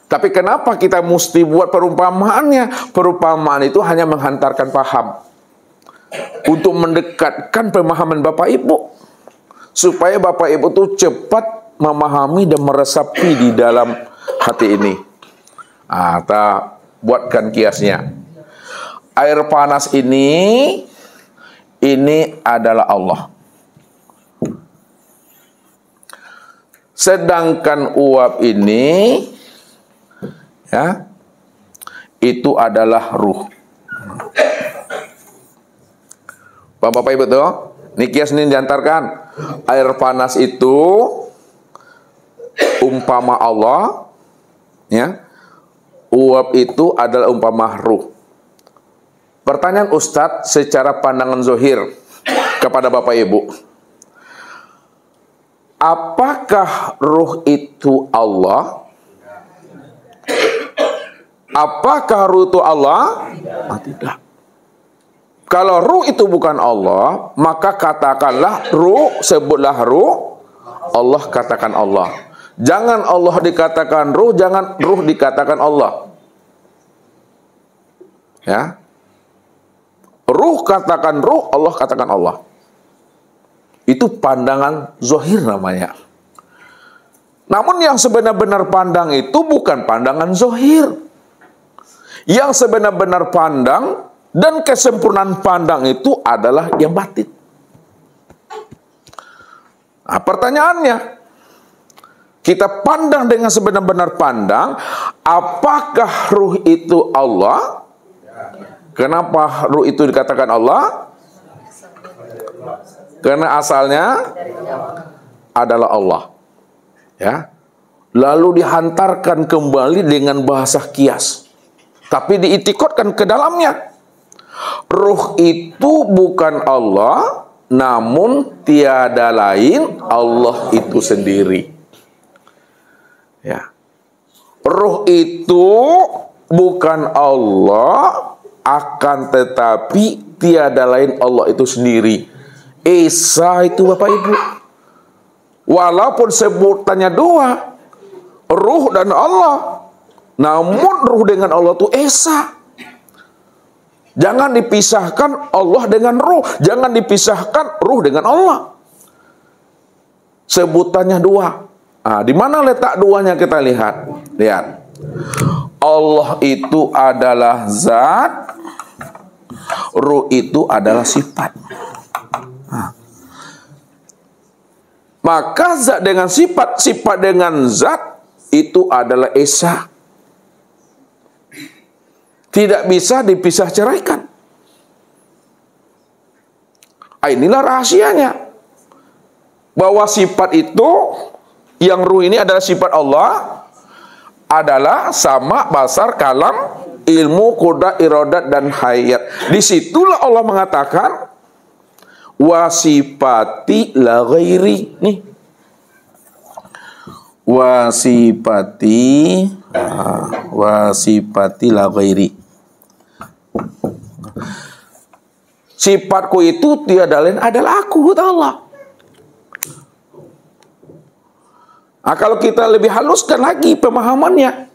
Tapi kenapa kita mesti buat perumpamaannya? Perumpamaan itu hanya menghantarkan paham. Untuk mendekatkan pemahaman Bapak Ibu. Supaya Bapak Ibu itu cepat memahami dan meresapi di dalam hati ini. Kita buatkan kiasnya. Air panas ini adalah Allah. Sedangkan uap ini ya, itu adalah ruh. Bapak Ibu tuh, ini kias ini diantarkan. Air panas itu umpama Allah, ya. Uap itu adalah umpama ruh. Pertanyaan Ustadz secara pandangan zohir kepada Bapak Ibu. Apakah ruh itu Allah? Apakah ruh itu Allah? Tidak. Kalau ruh itu bukan Allah, maka katakanlah ruh, sebutlah ruh, Allah katakan Allah. Jangan Allah dikatakan ruh, jangan ruh dikatakan Allah. Ya. Ruh katakan ruh, Allah katakan Allah. Itu pandangan zahir namanya. Namun yang sebenar-benar pandang itu bukan pandangan zahir. Yang sebenar-benar pandang dan kesempurnaan pandang itu adalah yang batin. Nah, pertanyaannya, kita pandang dengan sebenar-benar pandang, apakah ruh itu Allah? Kenapa ruh itu dikatakan Allah? Karena asalnya adalah Allah. Ya. Lalu dihantarkan kembali dengan bahasa kias. Tapi diitikotkan ke dalamnya. Ruh itu bukan Allah, namun tiada lain Allah itu sendiri. Ya. Ruh itu bukan Allah, akan tetapi tiada lain Allah itu sendiri. Esa itu Bapak Ibu. Walaupun sebutannya dua, ruh dan Allah, namun ruh dengan Allah itu esa. Jangan dipisahkan Allah dengan ruh. Jangan dipisahkan ruh dengan Allah. Sebutannya dua. Nah, di mana letak duanya kita lihat? Lihat. Allah itu adalah zat. Ruh itu adalah sifat. Nah. Maka zat dengan sifat, sifat dengan zat itu adalah esa. Tidak bisa dipisah ceraikan. Inilah rahasianya. Bahwa sifat itu, yang ruh ini adalah sifat Allah, adalah sama, basar, kalam, ilmu, qudrat, iradat, dan hayat. Disitulah Allah mengatakan, wasifati la ghairi. Nih. Wasifati la ghairi. Sifatku itu tiada lain adalah aku, kata Allah. Nah, kalau kita lebih haluskan lagi pemahamannya,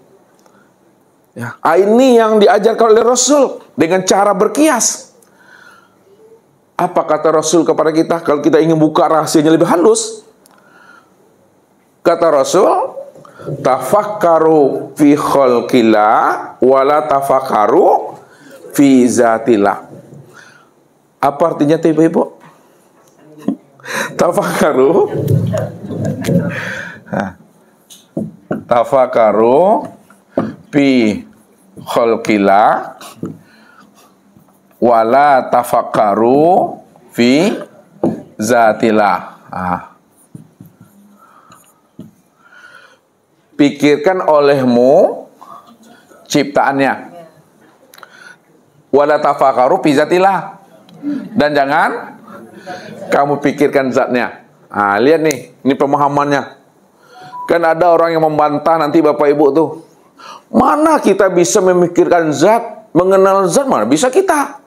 ya, ini yang diajarkan oleh Rasul dengan cara berkias. Apa kata Rasul kepada kita kalau kita ingin buka rahasianya lebih halus? Kata Rasul, tafakkaru fi khalqillah wala tafakkaru fi zatillah. Apa artinya itu Ibu? Tafakkaru. Tafakkaru fi khalqillah wala tafakkaru fi zatillah. Pikirkan olehmu ciptaannya. Wala tafakkaru fi zatillah. Dan jangan kamu pikirkan zatnya. Lihat nih, ini pemahamannya. Kan ada orang yang membantah nanti Bapak Ibu tuh. Mana kita bisa memikirkan zat, mengenal zat, mana bisa kita?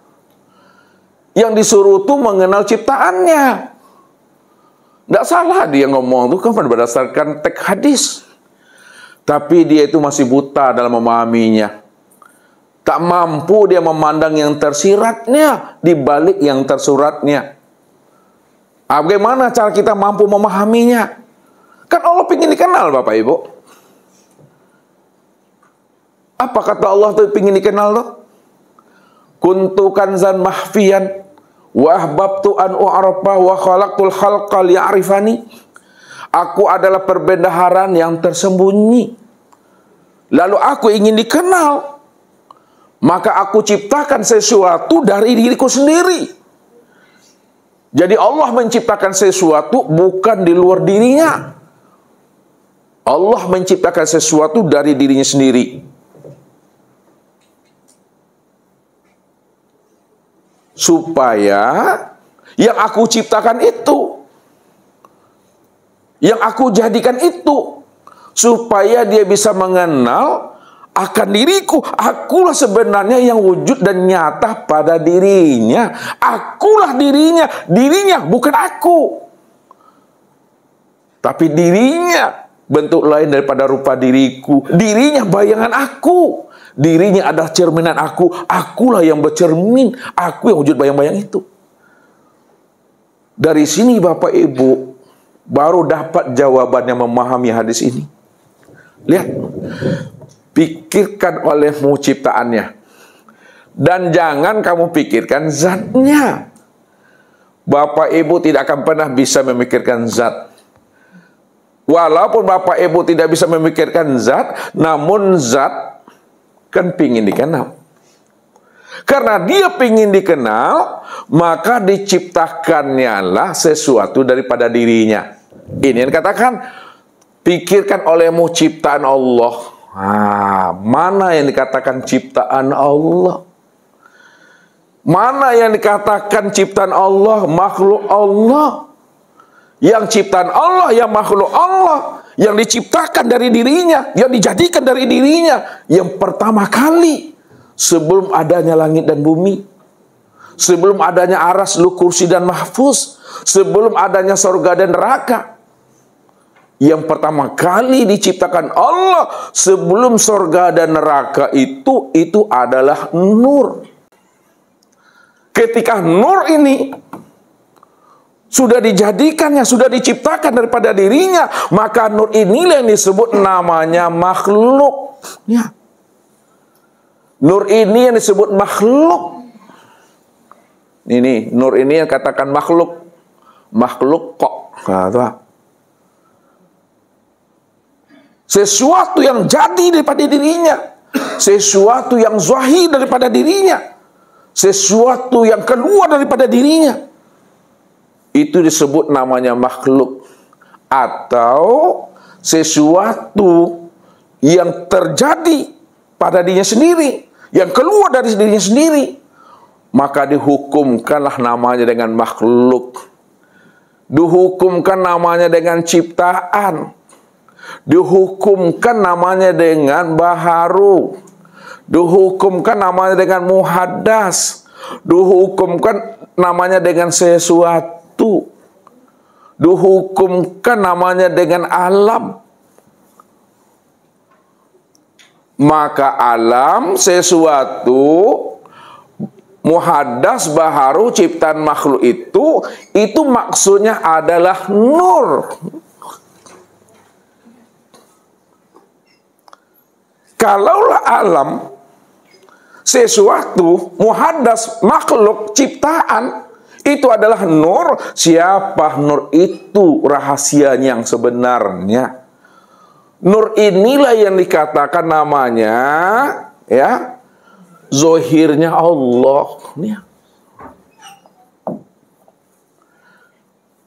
Yang disuruh tuh mengenal ciptaannya. Tidak salah dia ngomong tuh kan berdasarkan teks hadis. Tapi dia itu masih buta dalam memahaminya. Tak mampu dia memandang yang tersiratnya di balik yang tersuratnya. Bagaimana cara kita mampu memahaminya? Kan Allah ingin dikenal Bapak Ibu. Apa kata Allah tuh ingin dikenal tuh? Kuntu kanzan mahfiyan wa ahbabtu an u'arafa wa khalaqtul khalqa liya'rifani. Aku adalah perbendaharaan yang tersembunyi. Lalu aku ingin dikenal. Maka aku ciptakan sesuatu dari diriku sendiri. Jadi Allah menciptakan sesuatu bukan di luar dirinya. Allah menciptakan sesuatu dari dirinya sendiri. Supaya yang aku ciptakan itu, yang aku jadikan itu, supaya dia bisa mengenal akan diriku. Akulah sebenarnya yang wujud dan nyata pada dirinya. Akulah dirinya. Dirinya bukan aku. Tapi dirinya bentuk lain daripada rupa diriku. Dirinya bayangan aku. Dirinya adalah cerminan aku. Akulah yang bercermin. Aku yang wujud bayang-bayang itu. Dari sini Bapak Ibu baru dapat jawabannya memahami hadis ini. Lihat. Pikirkan olehmu ciptaannya. Dan jangan kamu pikirkan zatnya. Bapak Ibu tidak akan pernah bisa memikirkan zat. Walaupun Bapak Ibu tidak bisa memikirkan zat, namun zat kan pingin dikenal. Karena dia pingin dikenal, maka diciptakannya lah sesuatu daripada dirinya. Ini yang katakan, pikirkan olehmu ciptaan Allah. Mana yang dikatakan ciptaan Allah? Mana yang dikatakan ciptaan Allah, makhluk Allah? Yang ciptaan Allah, yang makhluk Allah, yang diciptakan dari dirinya, yang dijadikan dari dirinya, yang pertama kali sebelum adanya langit dan bumi, sebelum adanya aras, lu, kursi dan mahfuz, sebelum adanya surga dan neraka, yang pertama kali diciptakan Allah sebelum surga dan neraka itu adalah nur. Ketika nur ini sudah dijadikannya, sudah diciptakan daripada dirinya, maka nur inilah yang disebut namanya makhluk. Ya. Nur ini yang disebut makhluk. Ini nur ini yang katakan makhluk. Makhluk kok. Sesuatu yang jadi daripada dirinya. Sesuatu yang zahir daripada dirinya. Sesuatu yang keluar daripada dirinya. Itu disebut namanya makhluk. Atau sesuatu yang terjadi pada dirinya sendiri, yang keluar dari dirinya sendiri, maka dihukumkanlah namanya dengan makhluk. Dihukumkan namanya dengan ciptaan. Dihukumkan namanya dengan baharu. Dihukumkan namanya dengan muhaddas. Dihukumkan namanya dengan sesuatu. Dihukumkan namanya dengan alam. Maka alam, sesuatu, muhaddas, baharu, ciptaan makhluk itu maksudnya adalah nur. Kalaulah alam, sesuatu, muhaddas, makhluk, ciptaan, itu adalah nur. Siapa nur itu? Rahasianya yang sebenarnya. Nur inilah yang dikatakan namanya, ya, zohirnya Allah. Ya.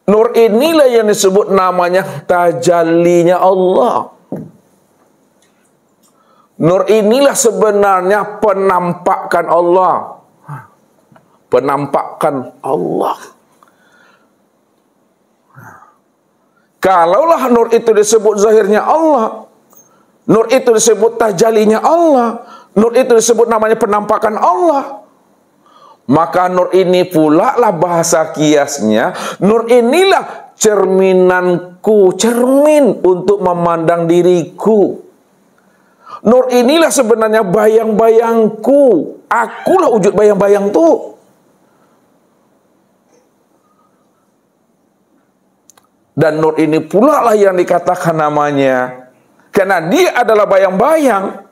Nur inilah yang disebut namanya tajallinya Allah. Nur inilah sebenarnya penampakan Allah. Penampakan Allah. Kalaulah nur itu disebut zahirnya Allah, nur itu disebut tajalinya Allah, nur itu disebut namanya penampakan Allah, maka nur ini pula lah bahasa kiasnya. Nur inilah cerminanku, cermin untuk memandang diriku. Nur inilah sebenarnya bayang-bayangku. Akulah wujud bayang-bayang itu. Dan nur ini pula lah yang dikatakan namanya. Karena dia adalah bayang-bayang,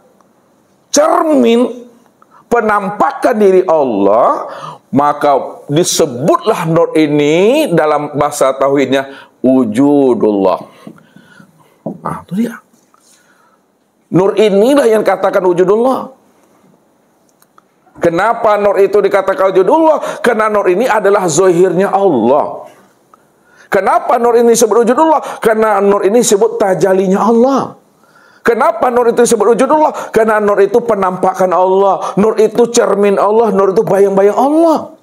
cermin, penampakan diri Allah, maka disebutlah nur ini dalam bahasa tauhidnya wujudullah. Itu dia. Nur inilah yang katakan wujudullah. Kenapa nur itu dikatakan wujudullah? Karena nur ini adalah zahirnya Allah. Kenapa nur ini disebut wujudullah? Karena nur ini disebut tajalinya Allah. Kenapa nur itu disebut wujudullah? Karena nur itu penampakan Allah. Nur itu cermin Allah. Nur itu bayang-bayang Allah.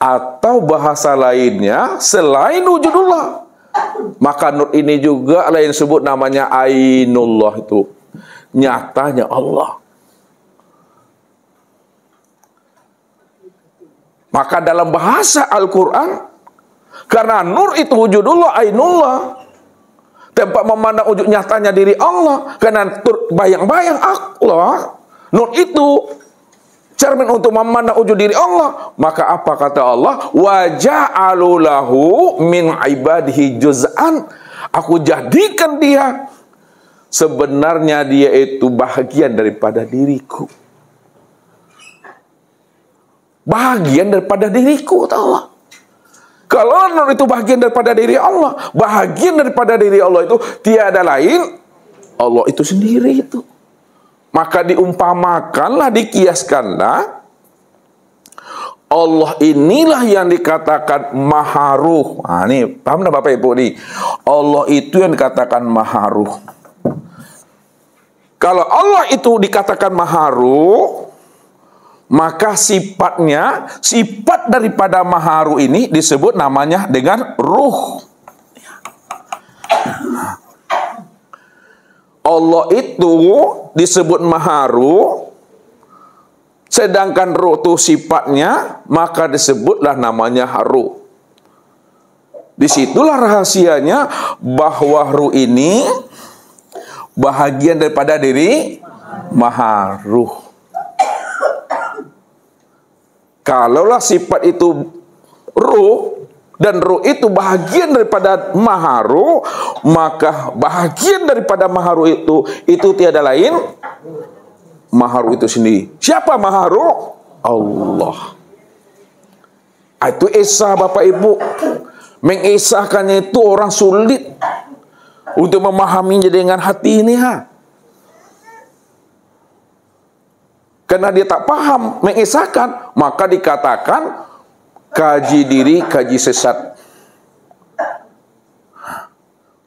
Atau bahasa lainnya, selain wujudullah, Maka nur ini juga lain sebut namanya Ainullah, itu nyatanya Allah. Maka dalam bahasa Al-Quran, karena nur itu wujudullah, Ainullah, tempat memandang wujud nyatanya diri Allah, karena bayang-bayang Allah, nur itu cermin untuk memandang wujud diri Allah. Maka apa kata Allah? Wa ja'alu lahu min ibadihi juz'an. Aku jadikan dia, sebenarnya dia itu bahagian daripada diriku. Bahagian daripada diriku, kata Allah. Kalau nur itu bahagian daripada diri Allah, bahagian daripada diri Allah itu tiada lain, Allah itu sendiri itu. Maka diumpamakanlah, dikiaskanlah, Allah inilah yang dikatakan maharuh. Nah, ini paham dah Bapak Ibu nih? Allah itu yang dikatakan maharuh. Kalau Allah itu dikatakan maharuh, maka sifatnya, sifat daripada maharu ini disebut namanya dengan ruh. Allah itu disebut maharu, sedangkan ruh itu sifatnya, maka disebutlah namanya ruh. Disitulah rahasianya bahwa ruh ini bahagian daripada diri maharuh. Kalaulah sifat itu ruh, dan ruh itu bahagian daripada maharu, maka bahagian daripada maharu itu tiada lain, maharu itu sendiri. Siapa maharu? Allah. Itu Esa Bapak Ibu. Mengesahkannya itu orang sulit untuk memahaminya dengan hati ini, karena dia tak paham mengesahkan, maka dikatakan kaji diri, kaji sesat.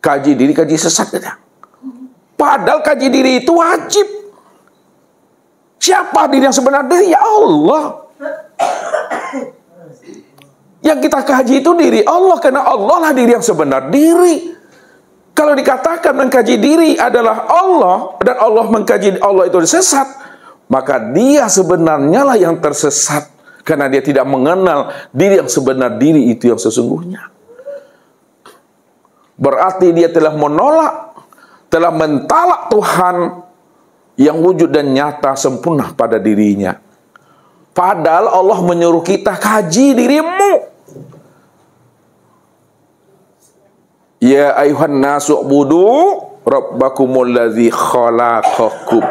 Kaji diri, kaji sesat. Padahal kaji diri itu wajib. Siapa diri yang sebenarnya? Ya Allah. Yang kita kaji itu diri Allah, karena Allah lah diri yang sebenar diri. Kalau dikatakan mengkaji diri adalah Allah, dan Allah mengkaji Allah itu sesat, maka dia sebenarnya lah yang tersesat, karena dia tidak mengenal diri yang sebenar diri itu yang sesungguhnya. Berarti dia telah menolak, telah mentalak Tuhan yang wujud dan nyata sempurna pada dirinya. Padahal Allah menyuruh kita kaji dirimu. Ya ayuhan nasu ubudu rabbakumul ladzi khalaqakum.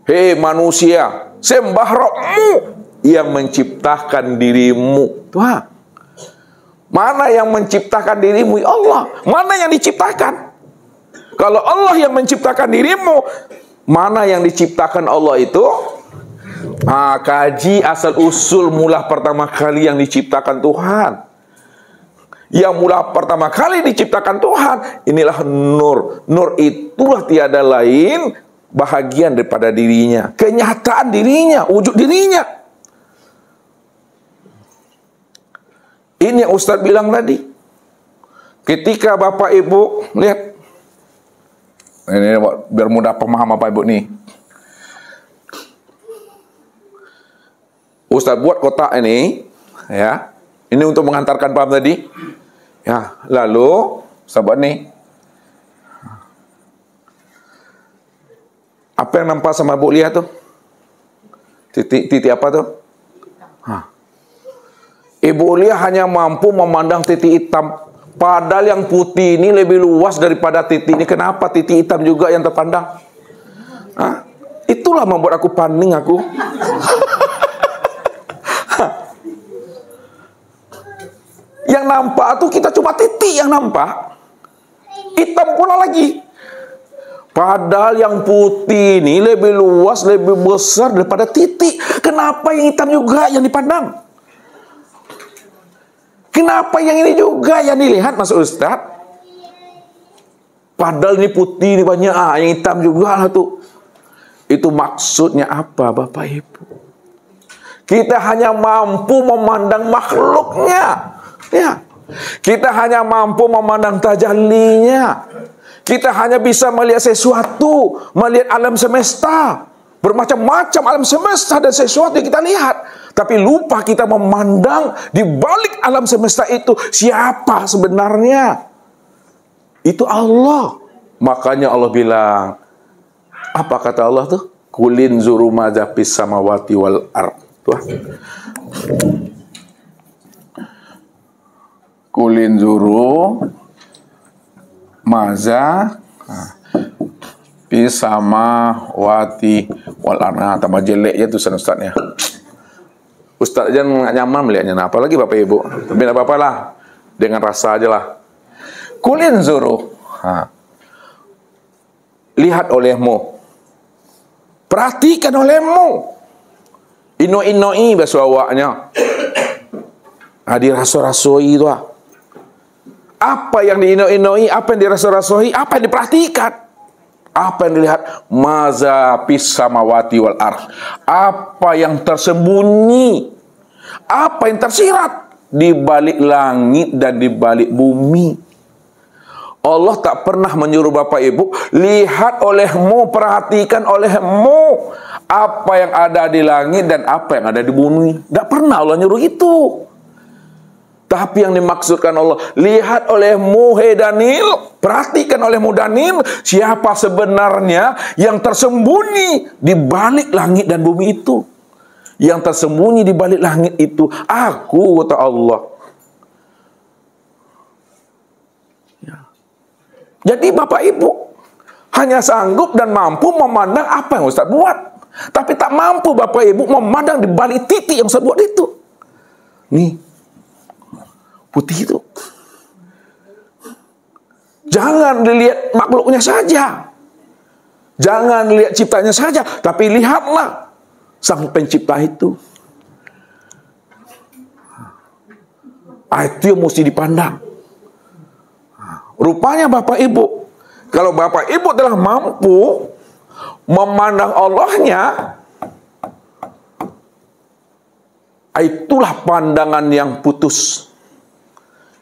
Hei manusia, sembah Rabbmu yang menciptakan dirimu. Tuhan, mana yang menciptakan dirimu? Ya Allah. Mana yang diciptakan? Kalau Allah yang menciptakan dirimu, mana yang diciptakan Allah itu? Kaji asal usul mula pertama kali yang diciptakan Tuhan. Yang mula pertama kali diciptakan Tuhan, inilah nur. Nur itulah tiada lain, bahagian daripada dirinya, kenyataan dirinya, wujud dirinya. Ini yang Ustaz bilang tadi. Ketika Bapak Ibu lihat, ini biar mudah paham Bapak Ibu nih. Ustaz buat kotak ini, ya. Ini untuk mengantarkan paham tadi. Ya, lalu Ustaz buat nih. Apa yang nampak sama Bu Lia tuh? Titik apa tuh? Ibu Lia hanya mampu memandang titik hitam. Padahal yang putih ini lebih luas daripada titik ini. Kenapa titik hitam juga yang terpandang? Itulah membuat aku paning aku. Yang nampak tuh kita cuma titik yang nampak. Hitam pula lagi. Padahal yang putih ini lebih luas, lebih besar daripada titik. Kenapa yang hitam juga yang dipandang? Kenapa yang ini juga yang dilihat, Mas Ustaz? Padahal ini putih, ini banyak, yang hitam juga lah tuh. Itu maksudnya apa, Bapak Ibu? Kita hanya mampu memandang makhluknya. Ya, Kita hanya mampu memandang tajallinya. Kita hanya bisa melihat sesuatu, melihat alam semesta. Bermacam-macam alam semesta dan sesuatu yang kita lihat. Tapi lupa kita memandang di balik alam semesta itu siapa sebenarnya. Itu Allah. Makanya Allah bilang, apa kata Allah tuh? Kulin zuru madza fis samawati wal ard. Kulin zuru maza fis samawati wal ard. Nah, tambah jeleknya tulisan ustaznya. Ustaz aja nggak nyaman melihatnya. Nah, apalagi Bapak Ibu. Tapi nggak apa-apa lah. Dengan rasa aja lah. Kulin zuru. Lihat olehmu. Perhatikan olehmu. Ino-inoi bahasa awaknya. Dirasa-rasoi itu. Apa yang diino-inoi, apa yang dirasa-rasoi, apa yang diperhatikan. Apa yang dilihat? Maza fis samawati wal ard. Apa yang tersembunyi, apa yang tersirat di balik langit dan di balik bumi. Allah tak pernah menyuruh Bapak Ibu, lihat olehmu, perhatikan olehmu apa yang ada di langit dan apa yang ada di bumi. Tak pernah Allah nyuruh itu. Tapi yang dimaksudkan Allah, lihat olehmu, hei Daniel, perhatikan olehmu Daniel, siapa sebenarnya yang tersembunyi di balik langit dan bumi itu. Yang tersembunyi di balik langit itu, aku, kata Allah. Jadi Bapak Ibu hanya sanggup dan mampu memandang apa yang Ustaz buat. Tapi tak mampu Bapak Ibu memandang di balik titik yang Ustaz buat itu. Nih, putih itu. Jangan dilihat makhluknya saja. Jangan lihat ciptanya saja. Tapi lihatlah sang pencipta itu. Itu yang mesti dipandang. Rupanya Bapak Ibu, kalau Bapak Ibu telah mampu memandang Allahnya, itulah pandangan yang putus.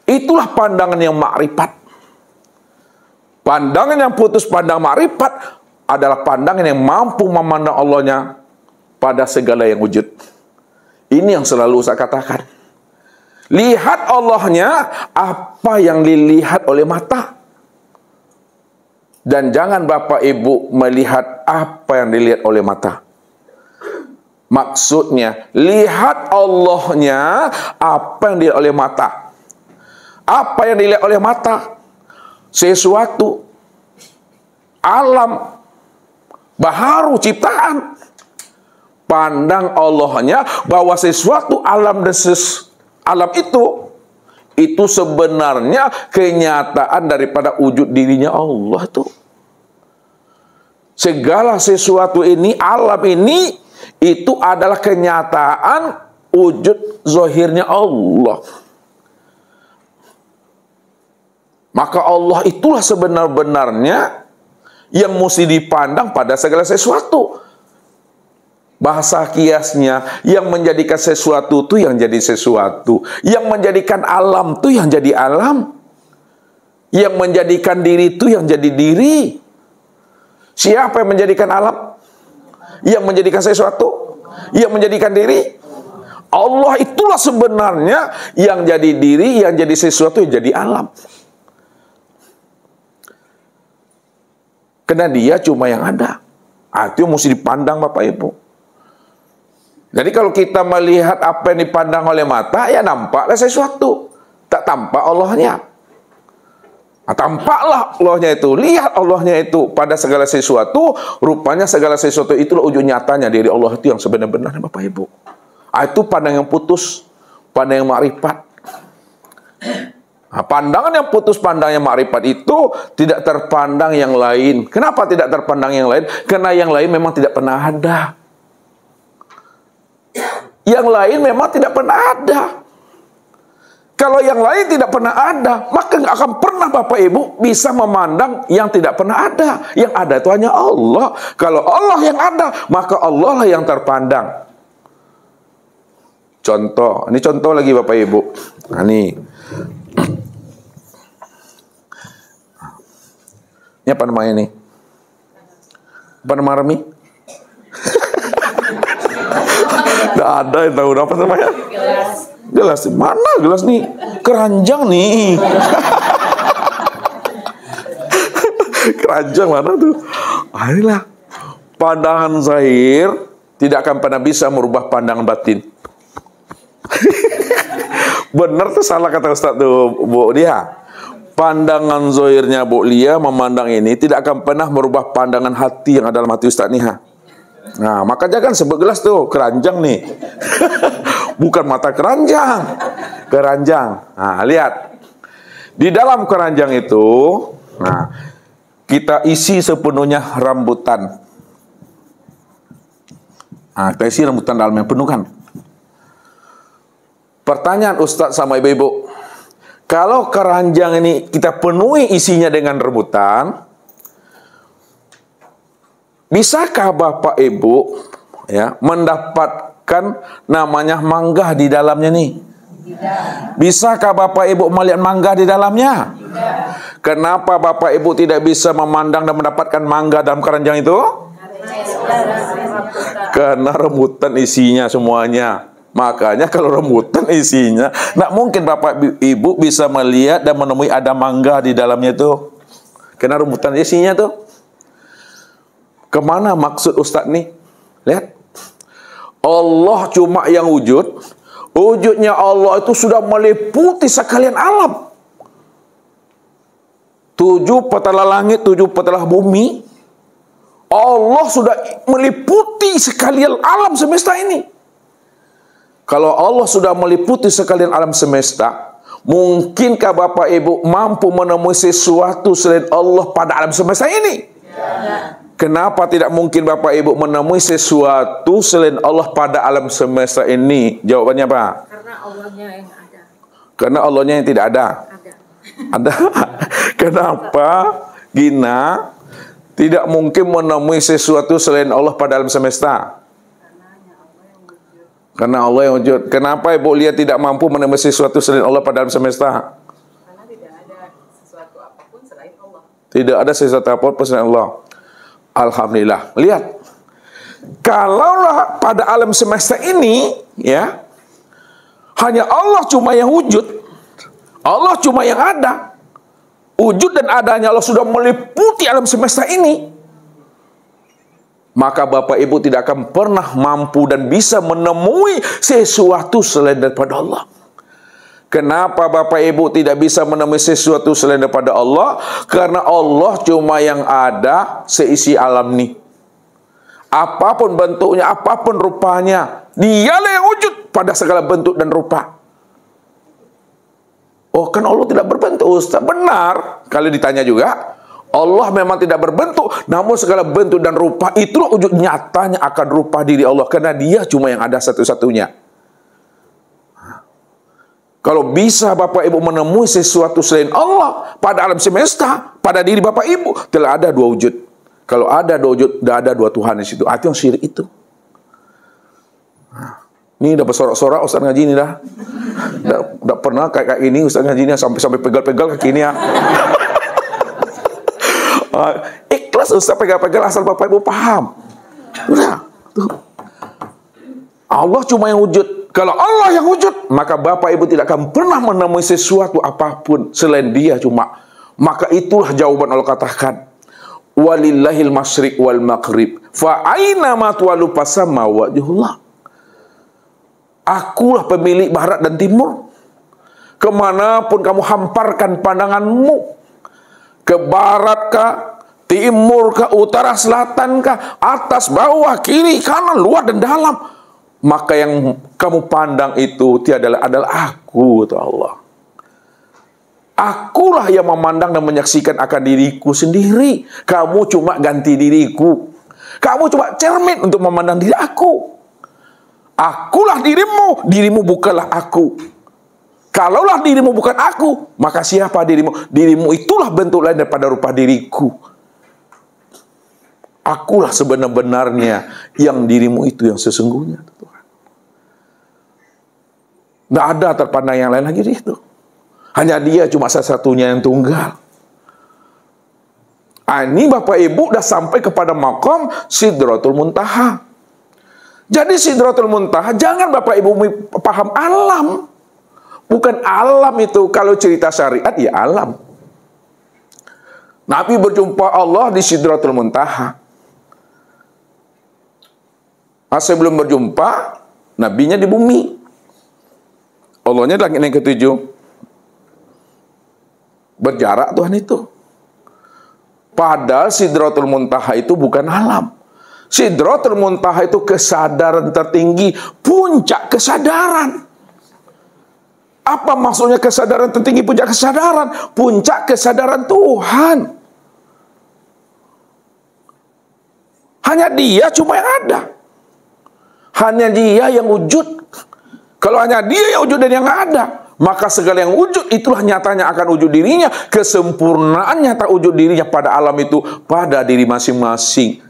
Itulah pandangan yang makrifat. Pandangan yang putus, pandang makrifat adalah pandangan yang mampu memandang Allahnya pada segala yang wujud. Ini yang selalu saya katakan. Lihat Allahnya apa yang dilihat oleh mata. Dan jangan Bapak Ibu melihat apa yang dilihat oleh mata. Maksudnya, lihat Allahnya apa yang dilihat oleh mata. Apa yang dilihat oleh mata? Sesuatu, alam, baharu ciptaan. Pandang Allahnya bahwa sesuatu alam dan alam itu sebenarnya kenyataan daripada wujud dirinya Allah tuh. Segala sesuatu ini, alam ini, itu adalah kenyataan wujud zahirnya Allah. Maka Allah itulah sebenar-benarnya yang mesti dipandang pada segala sesuatu. Bahasa kiasnya, yang menjadikan sesuatu itu yang jadi sesuatu. Yang menjadikan alam itu yang jadi alam. Yang menjadikan diri itu yang jadi diri. Siapa yang menjadikan alam? Yang menjadikan sesuatu? Yang menjadikan diri? Allah itulah sebenarnya yang jadi diri, yang jadi sesuatu, yang jadi alam. Karena dia cuma yang ada. Itu yang mesti dipandang Bapak Ibu. Jadi kalau kita melihat apa yang dipandang oleh mata, ya nampaklah sesuatu. Tak tampak Allahnya. Tampaklah Allahnya itu. Lihat Allahnya itu pada segala sesuatu. Rupanya segala sesuatu itulah wujud nyatanya dari Allah itu yang sebenar-benarnya Bapak Ibu. Itu pandang yang putus. Pandang yang makrifat. Pandangan yang putus, pandang yang makrifat itu tidak terpandang yang lain. Kenapa tidak terpandang yang lain? Karena yang lain memang tidak pernah ada. Yang lain memang tidak pernah ada. Kalau yang lain tidak pernah ada, maka nggak akan pernah Bapak Ibu bisa memandang yang tidak pernah ada. Yang ada itu hanya Allah. Kalau Allah yang ada, maka Allah lah yang terpandang. Contoh, ini contoh lagi Bapak Ibu. Nah, nih, Ini apa namanya ini? Apa nama Remi? Nggak ada yang tahu apa namanya? Gelas. Mana gelas nih? Keranjang nih. Keranjang mana tuh? Inilah pandangan zahir tidak akan pernah bisa merubah pandangan batin. Benar tuh salah kata Ustaz tuh Bu Lia. Pandangan zahirnya Bu Lia memandang ini tidak akan pernah merubah pandangan hati yang ada dalam hati Ustaz Niha. Nah, makanya kan sebut gelas tuh keranjang nih. Bukan mata keranjang. Keranjang. Nah, lihat. Di dalam keranjang itu, nah, kita isi sepenuhnya rambutan. Nah, kita isi rambutan dalamnya penuh kan. Pertanyaan Ustadz sama ibu-ibu, kalau keranjang ini kita penuhi isinya dengan rambutan, bisakah Bapak Ibu ya mendapatkan namanya mangga di dalamnya nih? Tidak. Bisakah Bapak Ibu melihat mangga di dalamnya? Tidak. Kenapa Bapak Ibu tidak bisa memandang dan mendapatkan mangga dalam keranjang itu? Karena rambutan isinya semuanya. Makanya kalau rambutan isinya, nggak mungkin Bapak Ibu bisa melihat dan menemui ada mangga di dalamnya itu. Karena rambutan isinya tuh. Kemana maksud Ustadz nih? Lihat. Allah cuma yang wujud. Wujudnya Allah itu sudah meliputi sekalian alam. 7 petala langit, 7 petala bumi. Allah sudah meliputi sekalian alam semesta ini. Kalau Allah sudah meliputi sekalian alam semesta, mungkinkah Bapak Ibu mampu menemui sesuatu selain Allah pada alam semesta ini? Ya. Kenapa tidak mungkin Bapak Ibu menemui sesuatu selain Allah pada alam semesta ini? Jawabannya apa? Karena Allahnya yang ada. Karena Allahnya yang tidak ada. Ada. Kenapa Gina tidak mungkin menemui sesuatu selain Allah pada alam semesta? Karena Allah yang wujud. Kenapa Ibu lihat tidak mampu menemui sesuatu selain Allah pada alam semesta? Karena tidak ada sesuatu apapun selain Allah. Tidak ada sesuatu apapun selain Allah. Alhamdulillah. Lihat. Kalaulah pada alam semesta ini, ya, hanya Allah cuma yang wujud. Allah cuma yang ada. Wujud dan adanya Allah sudah meliputi alam semesta ini. Maka Bapak Ibu tidak akan pernah mampu dan bisa menemui sesuatu selain daripada Allah. Kenapa Bapak Ibu tidak bisa menemui sesuatu selain daripada Allah? Karena Allah cuma yang ada seisi alam ini. Apapun bentuknya, apapun rupanya, Dialah yang wujud pada segala bentuk dan rupa. Oh, kan Allah tidak berbentuk, Ustaz. Benar. Kalau ditanya juga, Allah memang tidak berbentuk, namun segala bentuk dan rupa itulah wujud nyatanya akan rupa diri Allah, karena Dia cuma yang ada satu-satunya. Kalau bisa Bapak Ibu menemui sesuatu selain Allah pada alam semesta, pada diri Bapak Ibu telah ada dua wujud. Kalau ada dua wujud, tidak ada dua Tuhan di situ. Itu yang syirik itu. Ini udah bersorak-sorak Ustaz ngaji ini dah. Udah pernah kayak ini Ustaz ngaji ini sampai pegal-pegal kaki ini ya. Ikhlas Ustaz pegal-pegal asal Bapak Ibu paham. Udah. Tuh. Allah cuma yang wujud. Kalau Allah yang wujud, maka Bapak Ibu tidak akan pernah menemui sesuatu apapun selain Dia cuma. Maka itulah jawaban Allah katakan, walillahil masyriq wal maghrib fa aina ma tuwallu fasamma wajhullah. Akulah pemilik barat dan timur. Kemanapun kamu hamparkan pandanganmu, ke barat kah, timur kah, utara, selatan kah, atas, bawah, kiri, kanan, luar dan dalam, maka yang kamu pandang itu tiada adalah aku, kata Allah. Akulah yang memandang dan menyaksikan akan diriku sendiri. Kamu cuma ganti diriku. Kamu cuma cermin untuk memandang diri aku. Akulah dirimu, dirimu bukanlah aku. Kalaulah dirimu bukan aku, maka siapa dirimu? Dirimu itulah bentuk lain daripada rupa diriku. Akulah sebenar-benarnya yang dirimu itu yang sesungguhnya, Tuhan. Tidak ada terpandang yang lain lagi di situ. Hanya dia cuma satu-satunya yang tunggal. Ini Bapak Ibu udah sampai kepada maqam Sidratul Muntaha. Jadi Sidratul Muntaha, jangan Bapak Ibu paham alam. Bukan alam itu, kalau cerita syariat ya alam. Nabi berjumpa Allah di Sidratul Muntaha. Sebelum berjumpa, nabinya di bumi. Allahnya di langit yang ketujuh. Berjarak Tuhan itu. Padahal Sidratul Muntaha itu bukan alam. Sidratul Muntaha itu kesadaran tertinggi, puncak kesadaran. Apa maksudnya kesadaran tertinggi, puncak kesadaran? Puncak kesadaran Tuhan. Hanya dia cuma yang ada. Hanya dia yang wujud. Kalau hanya dia yang wujud dan yang ada, maka segala yang wujud itulah nyatanya akan wujud dirinya. Kesempurnaan nyata wujud dirinya pada alam itu, pada diri masing-masing.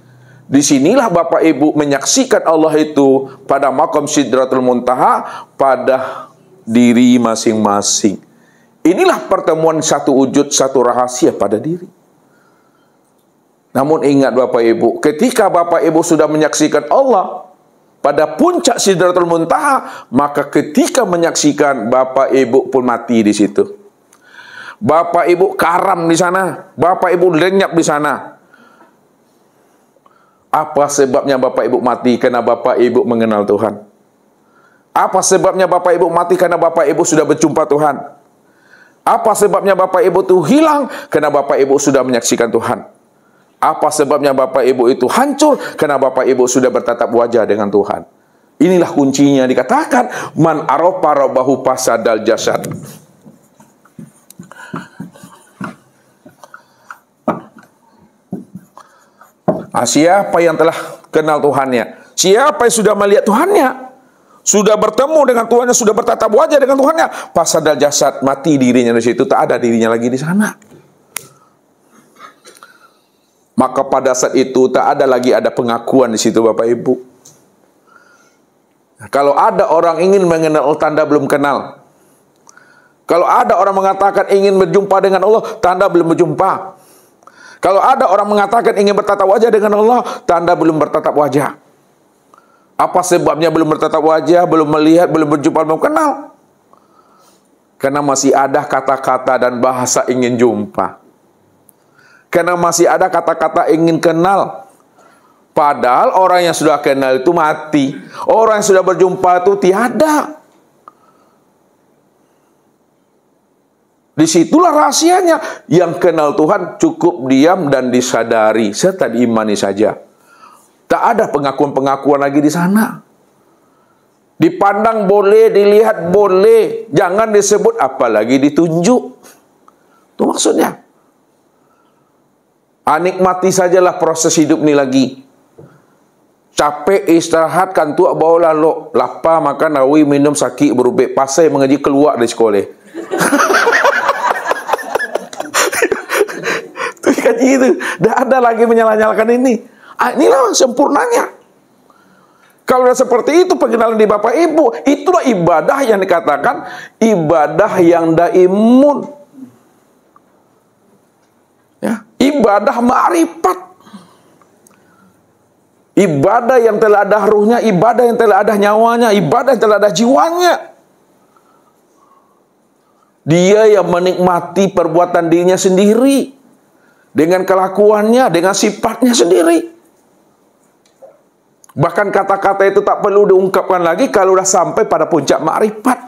Disinilah Bapak Ibu menyaksikan Allah itu pada maqam Sidratul Muntaha, pada diri masing-masing. Inilah pertemuan satu wujud, satu rahasia pada diri. Namun ingat Bapak Ibu, ketika Bapak Ibu sudah menyaksikan Allah pada puncak Sidratul Muntaha, maka ketika menyaksikan Bapak Ibu pun mati di situ. Bapak Ibu karam di sana, Bapak Ibu lenyap di sana. Apa sebabnya Bapak Ibu mati? Karena Bapak Ibu mengenal Tuhan. Apa sebabnya Bapak Ibu mati? Karena Bapak Ibu sudah berjumpa Tuhan. Apa sebabnya Bapak Ibu itu hilang? Karena Bapak Ibu sudah menyaksikan Tuhan. Apa sebabnya Bapak Ibu itu hancur? Karena Bapak Ibu sudah bertatap wajah dengan Tuhan. Inilah kuncinya, dikatakan man arofa robahu fasadal jasad. Siapa yang telah kenal Tuhannya? Siapa yang sudah melihat Tuhannya? Sudah bertemu dengan Tuhannya, sudah bertatap wajah dengan Tuhannya, fasadal jasad, mati dirinya di situ, tak ada dirinya lagi di sana. Maka pada saat itu tak ada lagi ada pengakuan di situ Bapak Ibu. Kalau ada orang ingin mengenal tanda belum kenal. Kalau ada orang mengatakan ingin berjumpa dengan Allah, tanda belum berjumpa. Kalau ada orang mengatakan ingin bertatap wajah dengan Allah, tanda belum bertatap wajah. Apa sebabnya belum bertatap wajah, belum melihat, belum berjumpa, belum kenal? Karena masih ada kata-kata dan bahasa ingin jumpa. Karena masih ada kata-kata ingin kenal. Padahal orang yang sudah kenal itu mati. Orang yang sudah berjumpa itu tiada. Disitulah rahasianya. Yang kenal Tuhan cukup diam dan disadari serta diimani saja. Tak ada pengakuan-pengakuan lagi di sana. Dipandang boleh, dilihat boleh, jangan disebut apalagi ditunjuk. Itu maksudnya. Nikmati sajalah proses hidup ini lagi. Capek istirahat kan tu bawa lalu lapar makan awi minum sakit berubek pasai mengaji keluar dari sekolah. Tuh kaji itu, dah ada lagi menyala-nyalakan ini. Inilah sempurnanya. Kalau sudah seperti itu pengenalan di Bapak Ibu, itulah ibadah yang dikatakan ibadah yang daimun. Ya, ibadah ma'rifat. Ibadah yang telah ada ruhnya, ibadah yang telah ada nyawanya, ibadah yang telah ada jiwanya. Dia yang menikmati perbuatan dirinya sendiri, dengan kelakuannya, dengan sifatnya sendiri. Bahkan kata-kata itu tak perlu diungkapkan lagi kalau sudah sampai pada puncak ma'rifat.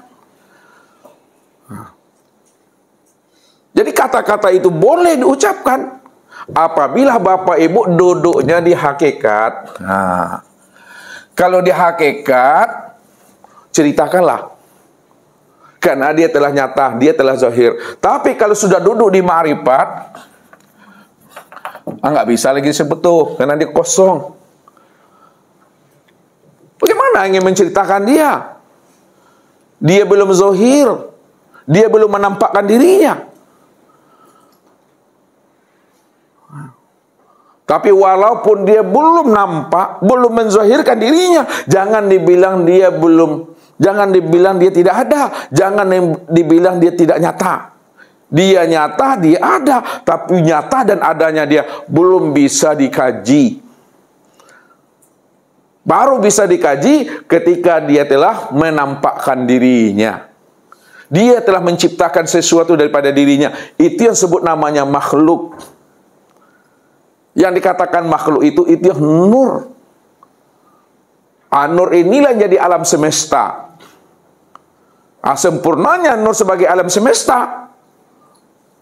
Jadi kata-kata itu boleh diucapkan apabila Bapak Ibu duduknya di hakikat. Kalau di hakikat, ceritakanlah. Karena dia telah nyata, dia telah zahir. Tapi kalau sudah duduk di ma'rifat, nggak bisa lagi disebut tuh, karena dia kosong. Bagaimana ingin menceritakan dia? Dia belum zahir, dia belum menampakkan dirinya. Tapi walaupun dia belum nampak, belum menzahirkan dirinya, jangan dibilang dia belum Jangan dibilang dia tidak ada. Jangan dibilang dia tidak nyata. Dia nyata, dia ada. Tapi nyata dan adanya dia belum bisa dikaji. Baru bisa dikaji ketika dia telah menampakkan dirinya. Dia telah menciptakan sesuatu daripada dirinya. Itu yang sebut namanya makhluk. Yang dikatakan makhluk itu yang nur. Nur inilah yang jadi alam semesta. Sempurnanya nur sebagai alam semesta.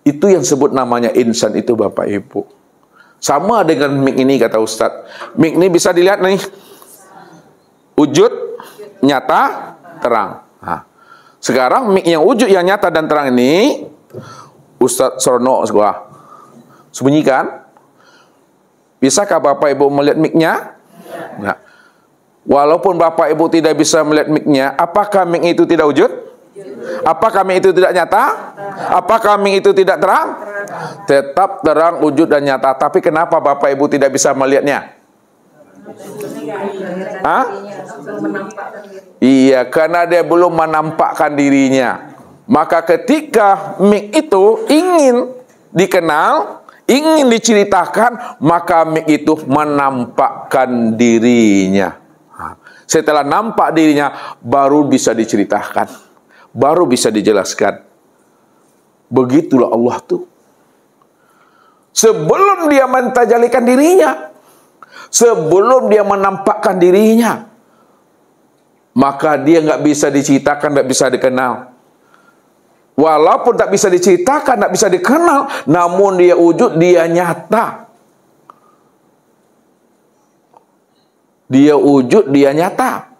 Itu yang sebut namanya insan itu Bapak Ibu. Sama dengan mik ini kata Ustaz. Mik ini bisa dilihat nih. Wujud, nyata, terang. Nah, sekarang mik yang wujud, yang nyata dan terang ini Ustaz Sorono sebuah sembunyikan. Bisakah Bapak Ibu melihat miknya? Nah, walaupun Bapak Ibu tidak bisa melihat miknya, apakah mik itu tidak wujud? Apakah mik itu tidak nyata? Apakah mik itu tidak terang? Tetap terang, wujud dan nyata. Tapi kenapa Bapak Ibu tidak bisa melihatnya? Hah? Iya, karena dia belum menampakkan dirinya. Maka ketika mik itu ingin dikenal, ingin diceritakan, maka mik itu menampakkan dirinya. Setelah nampak dirinya, baru bisa diceritakan, baru bisa dijelaskan. Begitulah Allah tuh. Sebelum dia mentajalikan dirinya, sebelum dia menampakkan dirinya, maka dia nggak bisa diceritakan, nggak bisa dikenal. Walaupun tak bisa diceritakan, tak bisa dikenal, namun dia wujud, dia nyata. Dia wujud, dia nyata.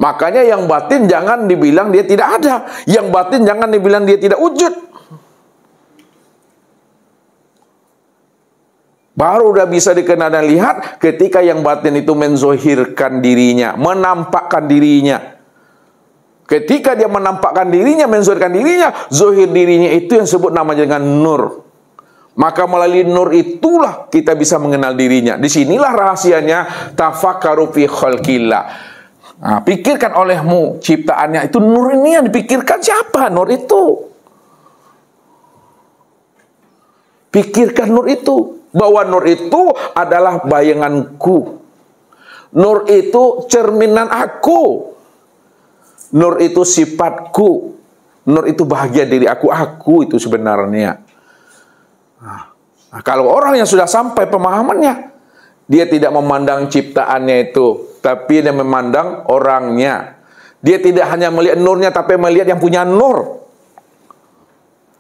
Makanya yang batin jangan dibilang dia tidak ada. Yang batin jangan dibilang dia tidak wujud. Baru udah bisa dikenal dan lihat ketika yang batin itu menzohirkan dirinya, menampakkan dirinya. Ketika dia menampakkan dirinya, menzohirkan dirinya, zohir dirinya itu yang sebut namanya dengan nur. Maka melalui nur itulah kita bisa mengenal dirinya. Disinilah rahasianya tafakkaru fi khalqillah. Nah, pikirkan olehmu ciptaannya itu, nur ini yang dipikirkan siapa? Nur itu. Pikirkan nur itu. Bahwa nur itu adalah bayanganku. Nur itu cerminan aku. Nur itu sifatku. Nur itu bahagia diri aku. Aku itu sebenarnya. Nah, kalau orang yang sudah sampai pemahamannya, dia tidak memandang ciptaannya itu, tapi dia memandang orangnya. Dia tidak hanya melihat nurnya, tapi melihat yang punya nur.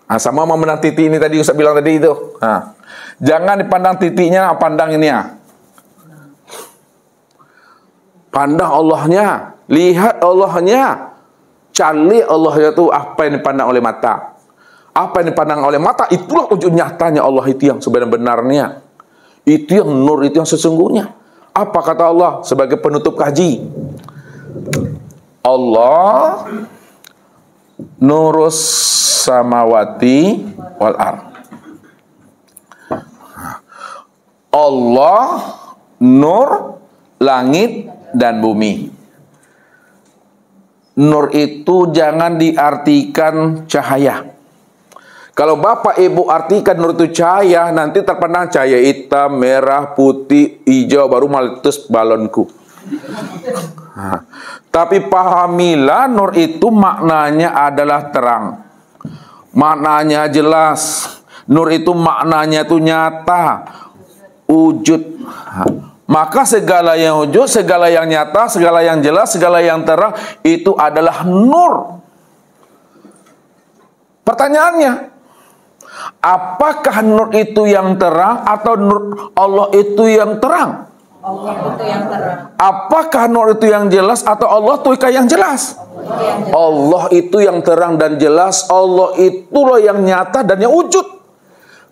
Nah, sama memandang titik ini tadi Ustaz bilang tadi itu. Nah, jangan dipandang titiknya, pandang ini ya. Pandang Allahnya, lihat Allahnya. Cari Allahnya itu apa yang dipandang oleh mata. Apa yang dipandang oleh mata, itulah wujud nyatanya Allah itu yang sebenarnya. Itu yang nur, itu yang sesungguhnya. Apa kata Allah sebagai penutup kaji? Allah nurus samawati wal ard. Allah nur langit dan bumi. Nur itu jangan diartikan cahaya. Kalau Bapak Ibu artikan nur itu cahaya, nanti terpandang cahaya hitam, merah, putih, hijau, baru meletus balonku. Nah, tapi pahamilah nur itu maknanya adalah terang. Maknanya jelas. Nur itu maknanya itu nyata. Wujud. Maka segala yang wujud, segala yang nyata, segala yang jelas, segala yang terang, itu adalah nur. Pertanyaannya, apakah nur itu yang terang atau nur Allah itu yang terang? Allah itu yang terang. Apakah nur itu yang jelas atau Allah itu yang jelas? Allah itu yang terang dan jelas. Allah itulah yang nyata dan yang wujud.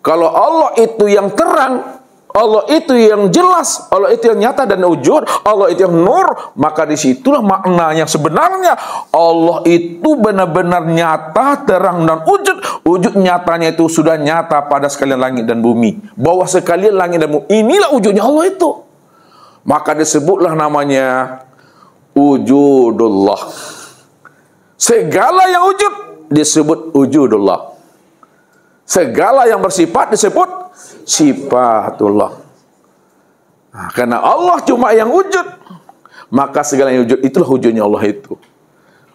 Kalau Allah itu yang terang, Allah itu yang jelas, Allah itu yang nyata dan wujud, Allah itu yang nur, maka disitulah maknanya sebenarnya Allah itu benar-benar nyata, terang dan wujud. Wujud nyatanya itu sudah nyata pada sekalian langit dan bumi. Bahwa sekalian langit dan bumi, inilah wujudnya Allah itu. Maka disebutlah namanya wujudullah. Segala yang wujud disebut wujudullah. Segala yang bersifat disebut sifatullah. Nah, karena Allah cuma yang wujud, maka segala yang wujud itulah wujudnya Allah itu.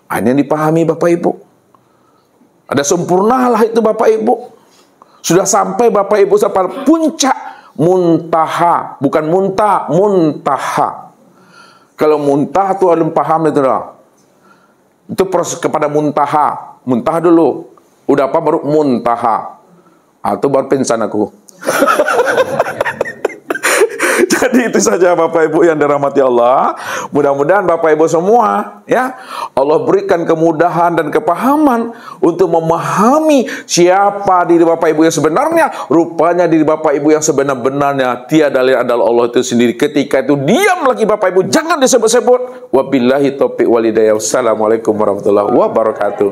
Ini yang dipahami Bapak Ibu. Ada sempurnalah itu Bapak Ibu. Sudah sampai Bapak Ibu sampai puncak muntaha, bukan muntah, muntaha. Kalau muntah itu ada paham itu lah. Itu proses kepada muntaha. Muntaha dulu. Udah apa baru muntaha. Atau baru pingsan aku. Jadi itu saja Bapak Ibu yang dirahmati Allah. Mudah-mudahan Bapak Ibu semua, ya, Allah berikan kemudahan dan kepahaman untuk memahami siapa diri Bapak Ibu yang sebenarnya. Rupanya diri Bapak Ibu yang sebenar-benarnya tiada lain adalah Allah itu sendiri. Ketika itu diam lagi Bapak Ibu, jangan disebut-sebut. Wabillahi taufiq walhidayah. Wassalamualaikum warahmatullahi wabarakatuh.